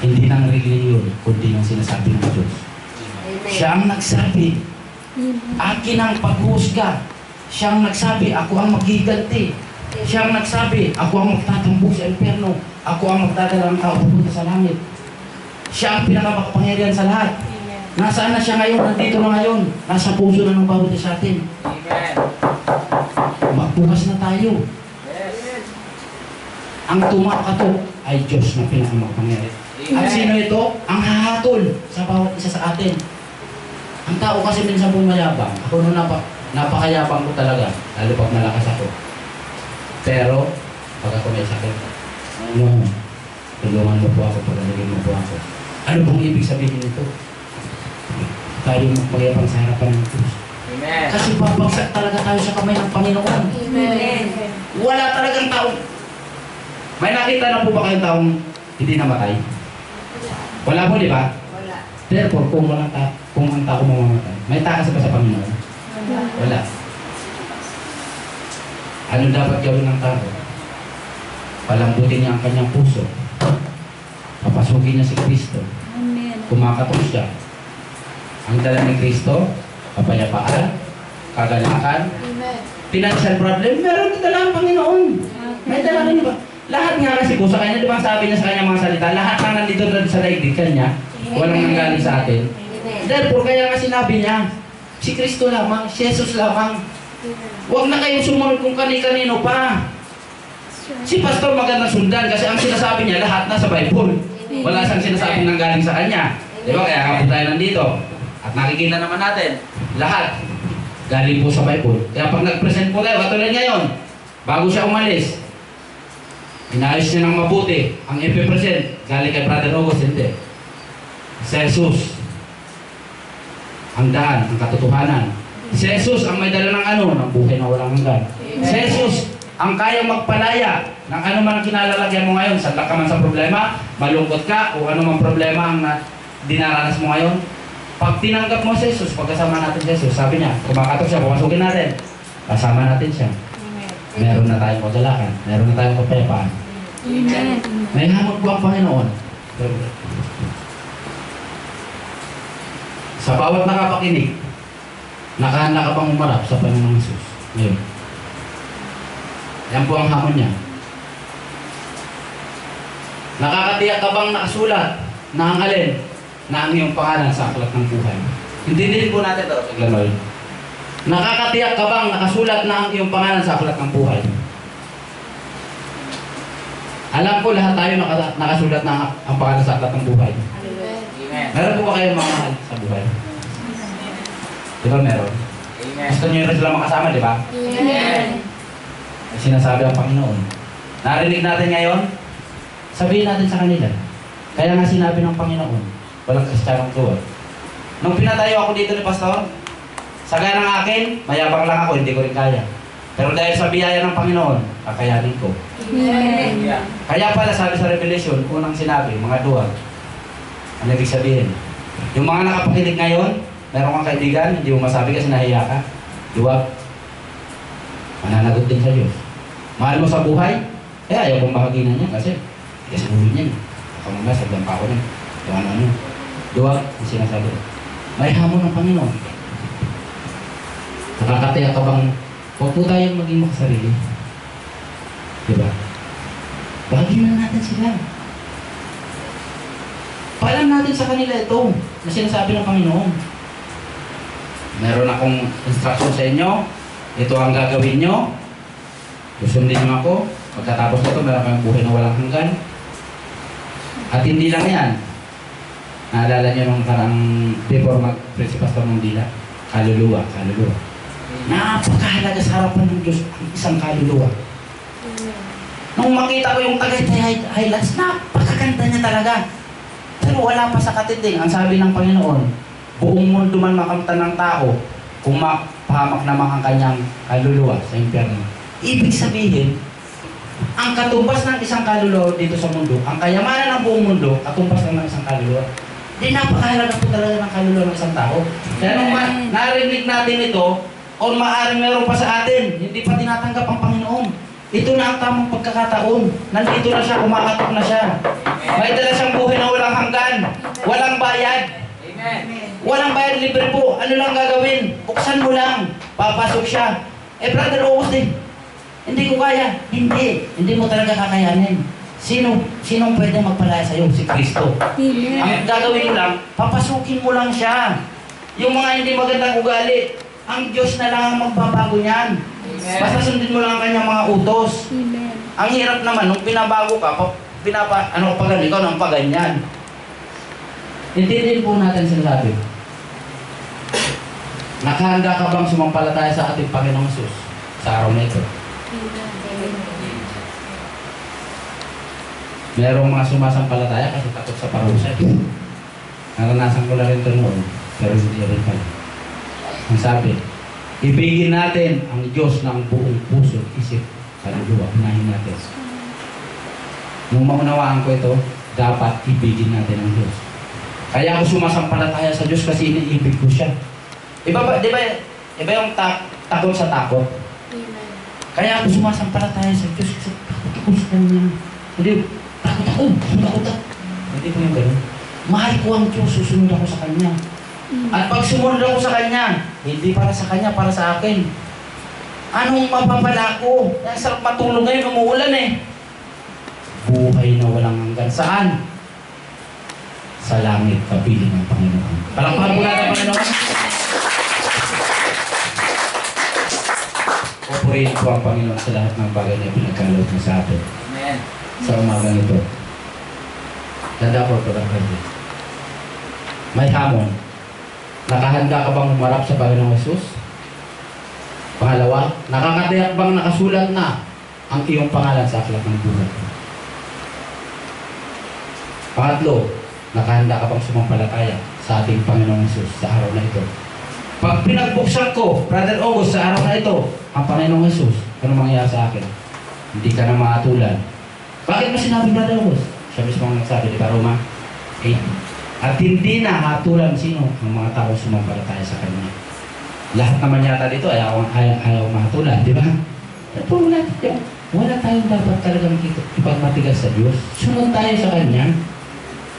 Hindi ng religion, kundi ng sinasabi ng Diyos. Siya ang nagsabi, akin ang paghuhusga. Siya ang nagsabi, ako ang maghiganti. Siya ang nagsabi, ako ang magtatambok sa impyerno. Ako ang magdadala ng tao pupunta sa langit. Siya ang pinakamakapangyarihan sa lahat. Nasaan na siya ngayon? Nandito na ngayon. Nasa puso na ng bawat isa sa atin. Amen. Magbukas na tayo. Yes. Ang tumakatok ay Diyos na pinakamakapangyarihan. At sino ito? Ang hahatol sa bawat isa sa atin. Ang tao kasi minsan pumayabang. Ako nung napakayabang ko talaga. Lalo pag malakas ako. Pero, pag ako may sakit, ano, tulungan mo po ako, paglalagyan mo po ako. Ano pong ibig sabihin nito? Tayo magpagayabang sa harapan ng Diyos. Amen. Kasi babagsak talaga tayo sa kamay ng Panginoon. Amen. Wala talagang tao. May nakita na po ba kayong taong hindi namatay? Wala po, di ba? Wala. Therefore, kung ang tao mamamatay, may takas ba sa Panginoon? Wala. Ano dapat gawin ng tao? Palambutin niya ang kanyang puso. Papasukin niya si Kristo. Amen. Kumakatok siya. Ang dala ni Kristo, kapayapaan, kagalakan, financial problem, meron na dala ang Panginoon. May dala rin ba? Lahat nga kasi po sa kanya, di ba sabi niya sa kanya mga salita, lahat na nandito sa daigdig kanya, walang nanggaling sa atin. Therefore, kaya nga sinabi niya, si Kristo lamang, si Jesus lamang. Huwag na kayong sumunod kung kani-kanino pa. Si Pastor magandang sundan kasi ang sinasabi niya lahat na sa Bible. Wala siyang sinasabing nanggaling sa kanya. Di ba? Kaya nga po tayo nandito. At nakikita naman natin, lahat galing po sa Bible. Kaya pag nag-present po tayo, katulad ngayon, bago siya umalis, inayos niya ng mabuti. Ang ipipresent, galing kay Brother August, hindi. Si Jesus, ang daan, ang katotohanan. Si Jesus, ang may dala ng ano, ng buhay na walang hanggan. Si Jesus, ang kayang magpalaya ng ano man ang kinalalagyan mo ngayon. Saan ka man sa problema, malungkot ka, o ano man problema ang dinaranas mo ngayon. Pag tinanggap mo si Jesus, pagkasama natin si Jesus, sabi niya, kumakatok siya, pumasukin natin. Kasama natin siya. Meron na tayong kagalakan, meron na tayong kapayapaan. Amen. May hamon po ang Panginoon. Sa bawat nakapakinig, nakahanda ka pang umarap sa Panginoong Jesus. Ngayon. Yan po ang hamon niya. Nakakatiyak ka bang nakasulat na ang alin na ang iyong pangalan sa aklat ng buhay? Hindi po natin ito. Saglanoy. Nakakatiyak ka bang nakasulat na ang iyong pangalan sa aklat ng buhay? Alam ko lahat tayo nakasulat na ang pangalan sa aklat ng buhay. Amen. Meron po ba kayong mga mahal sa buhay? Di ba meron? Amen. Gusto niyo rin sila makasama, di ba? Amen. Ay sinasabi ang Panginoon. Narinig natin ngayon, sabihin natin sa kanila. Kaya nga sinabi ng Panginoon, walang Kristiyanong tuwa. Nung pinatayo ako dito ni Pastor, sa gaya ng akin, mayabang lang ako, hindi ko rin kaya. Pero dahil sa biyaya ng Panginoon, kakayanin ko. Amen. Kaya pala sabi sa Revelation, unang sinabi, mga duwag. Ano ibig sabihin? Yung mga nakapakinig ngayon, meron kang kaibigan, hindi mo masabi kasi nahiya ka. Duwag. Mananagot din sa Diyos. Mahal mo sa buhay? Ayaw kong makaginan niya kasi kasi ulo niya. Baka mamaya sagdan pa ako niya. Yung ano. Duwag, ang sinasabi. May hamon ng Panginoon. Nakakataya ka bang huwag po tayong maging makasarili? Diba? Bagay na natin sila. Paalam natin sa kanila ito na sinasabi ng Panginoon. Meron akong instruction sa inyo. Ito ang gagawin nyo. Susundin nyo ako. Pagkatapos nito, meron kayong buhay na walang hanggan. At hindi lang yan. Naalala nyo nung parang before mag-pray si Pastor Mandila? Kaluluwa. Napakahalaga sa harapan ng Diyos ang isang kaluluwa. Nung makita ko yung Tagaytay Highlands, napakaganda niya talaga. Pero wala pa sa katinding. Ang sabi ng Panginoon, buong mundo man makamtan ng tao, kung mapahamak naman ang kanyang kaluluwa sa impyerno. Ibig sabihin, ang katumbas ng isang kaluluwa dito sa mundo, ang kayamanan ng buong mundo, katumbas lang ng isang kaluluwa. Di napakahalaga po talaga ng kaluluwa ng isang tao. Kaya nung narinig natin ito, o maaaring meron pa sa atin, hindi pa tinatanggap ang Panginoon. Ito na ang tamang pagkakataon. Nandito na siya, kumakatok na siya. May dala siyang buhay na walang hanggan. Walang bayad. Amen. Walang bayad, libre po. Ano lang gagawin? Buksan mo lang. Papasok siya. Brother August hindi ko kaya. Hindi mo talaga kakayanin. Sinong pwede magpalaya sa'yo? Si Kristo. Amen. Ang gagawin mo lang, papasukin mo lang siya. Yung mga hindi magandang ugali, ang Diyos na lang ang magbabago niyan. Basta sundin mo lang ang kanyang mga utos. Amen. Ang hirap naman, nung pinabago ka, ikaw nang paganyan. Intindihin po natin sinasabi. Nakahanda ka bang sumampalataya sa ating Panginoong Jesus sa araw na ito? Merong mga sumasampalataya kasi takot sa parusa. Naranasan ko na rin ito noon, pero hindi rin pala. Ang sabi, ibigin natin ang Diyos ng buong puso, isip, kaluluwa. Unahin natin. Nung maunawaan ko ito, dapat ibigin natin ang Diyos. Kaya ako sumasampalataya sa Diyos kasi iniibig ko siya. Iba yung takot sa takot. Amen. Kaya ako sumasampalataya sa Diyos kasi takot ako sa Kanya. Hindi, takot ako, takot ako. Hindi po yung ganun. Mahal ko ang Diyos, susunod ako sa Kanya. At pag sumunod ako sa Kanya, hindi para sa Kanya, para sa akin. Anong mapapala ko? Ang sarap matulog ngayon, umuulan eh. Buhay na walang hanggan. Saan? Sa langit, kapiling ng Panginoon. Palakpakan po natin ang Panginoon. Pupurihin po ang Panginoon sa lahat ng bagay na pinagkaloob niya sa atin. Amen. Sa umagang ito. Tanda po ito lang kayo. May hamon. Nakahanda ka bang humarap sa Panginoong Jesus? Pangalawa, nakakatiyak bang nakasulat na ang iyong pangalan sa aklat ng buhay? Pangatlo, nakahanda ka bang sumampalataya sa ating Panginoong Jesus sa araw na ito? Pag pinagbuksan ko, Brother August, sa araw na ito, ang Panginoong Jesus, ano mangyayari sa akin? Hindi ka na makatulan. Bakit mo sinabi, Brother August? Siya mismo ang nagsabi, di ba, Roma 8? At hindi na hatulan sino ang mga tao sumampalataya sa Kanya. Lahat naman yata dito ayaw mahatulan, di ba? Pero wala tayong dapat talagang ipagmatigas sa Diyos. Sunod tayo sa Kanya.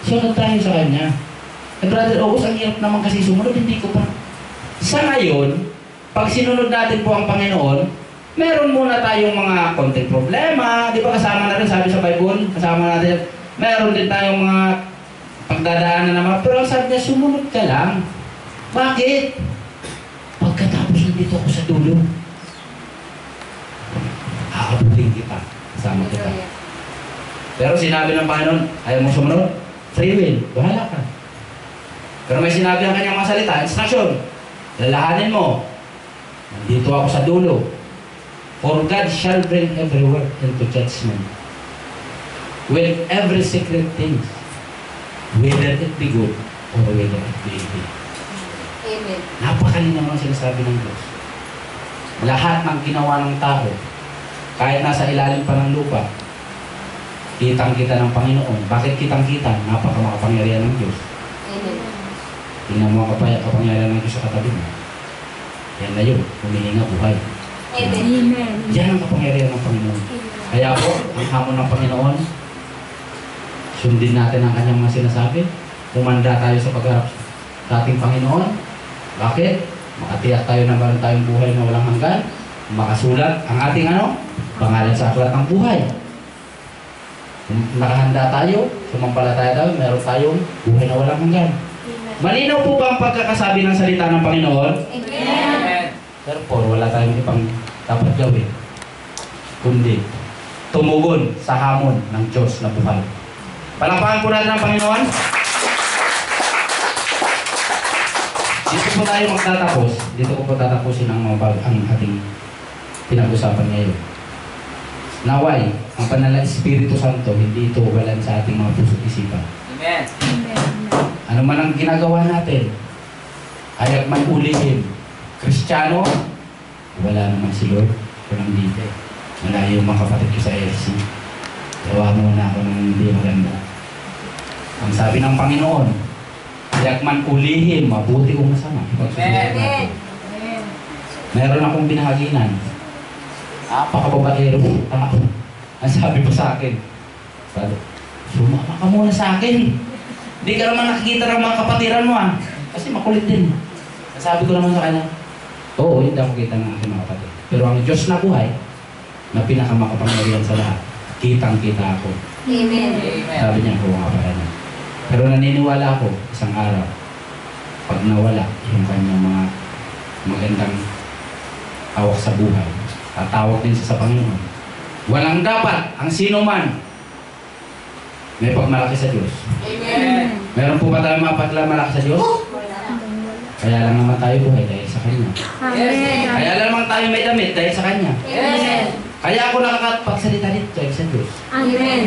Sunod tayo sa Kanya. Eh, Brother August, ang hirap naman kasi sumunod, hindi ko pa. Sa ngayon, pag sinunod natin po ang Panginoon, meron muna tayong mga konting problema. Di ba kasama na rin, sabi sa Bible, kasama natin, meron din tayong mga pagdadaanan naman. Pero sabi niya, sumunod ka lang. Bakit? Pagkatapos nandito ako sa dulo, aabutin kita. Kasama kita. Pero sinabi ng Panginoon, ayaw mo sumunod? Free will. Bahala ka. Pero may sinabi ang kanyang mga salita, instruction. Lalahanin mo. Nandito ako sa dulo. For God shall bring every work into judgment. With every secret thing. Whether it be good or whether it be evil. Amen. Napakalinaw ang sinasabi ng Diyos. Lahat ng ginawa ng tao, kahit nasa ilalim pa ng lupa, kitang-kita ng Panginoon. Bakit kitang-kita? Napakamakapangyarihan ng Diyos. Amen. Tingnan mo ang kapangyarihan ng Diyos sa katabi mo. Yan na yun, humihinga buhay. Amen. Yan ang kapangyarihan ng Panginoon. Kaya po, ang hamon ng Panginoon, sundin natin ang kanyang mga sinasabi. Kumanda tayo sa pagharap sa ating Panginoon. Bakit? Makatiyak tayo na meron tayong buhay na walang hanggan. Makasulat ang ating pangalan sa aklat ng buhay. Kung nakahanda tayo, sumampalataya tayo, meron tayong buhay na walang hanggan. Malinaw po ba ang pagkakasabi ng salita ng Panginoon? Amen. Therefore, wala tayong ibang dapat gawin, kundi tumugon sa hamon ng Diyos na buhay. Palakpakan po natin ang Panginoon. Dito po tayo magtatapos. Dito ko po tatapusin ang ating pinag-usapan ngayon. Naway, ang banal na Espiritu Santo, hindi ito walan sa ating mga puso't isipan. Amen. Ano man ang ginagawa natin, hayag man ulihin, Kristiyano, wala naman si Lord, walang dito. Malayo yung mga kapatid ko sa LC. Gawa muna ako ng hindi maganda. Ang sabi ng Panginoon, hayag man ulihin, mabuti o masama. Amen. Meron akong binahaginan. Pakababaero. Ang sabi po sa akin, sumama ka muna sa akin. Hindi ka naman nakikita ng mga kapatiran mo kasi makulit din. Sabi ko naman sa kanya, oo, hindi ako kita ng aking mga kapatid. Pero ang Diyos na buhay, na pinakamakapangyarihan sa lahat, kitang-kita ako. Amen. Sabi niya, oo nga pala niya. Pero naniniwala ako, isang araw, pag nawala yung kanyang mga magandang tawag sa buhay, tatawag din siya sa Panginoon. Walang dapat, ang sino man, may pagmalaki sa Diyos. Amen. Meron po ba tayong mapagmalaki sa Diyos? Kaya lang naman tayo buhay dahil sa Kanya. Amen. Kaya lang naman tayo may damit dahil sa Kanya. Amen. Kaya ako nakakapagsalita dito dahil sa Diyos. Amen.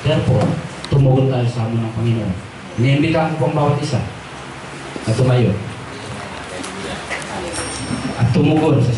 Therefore, tumugon tayo sa hamon ng Panginoon. Iniimbitahan ko pang bawat isa na tumayo at tumugon sa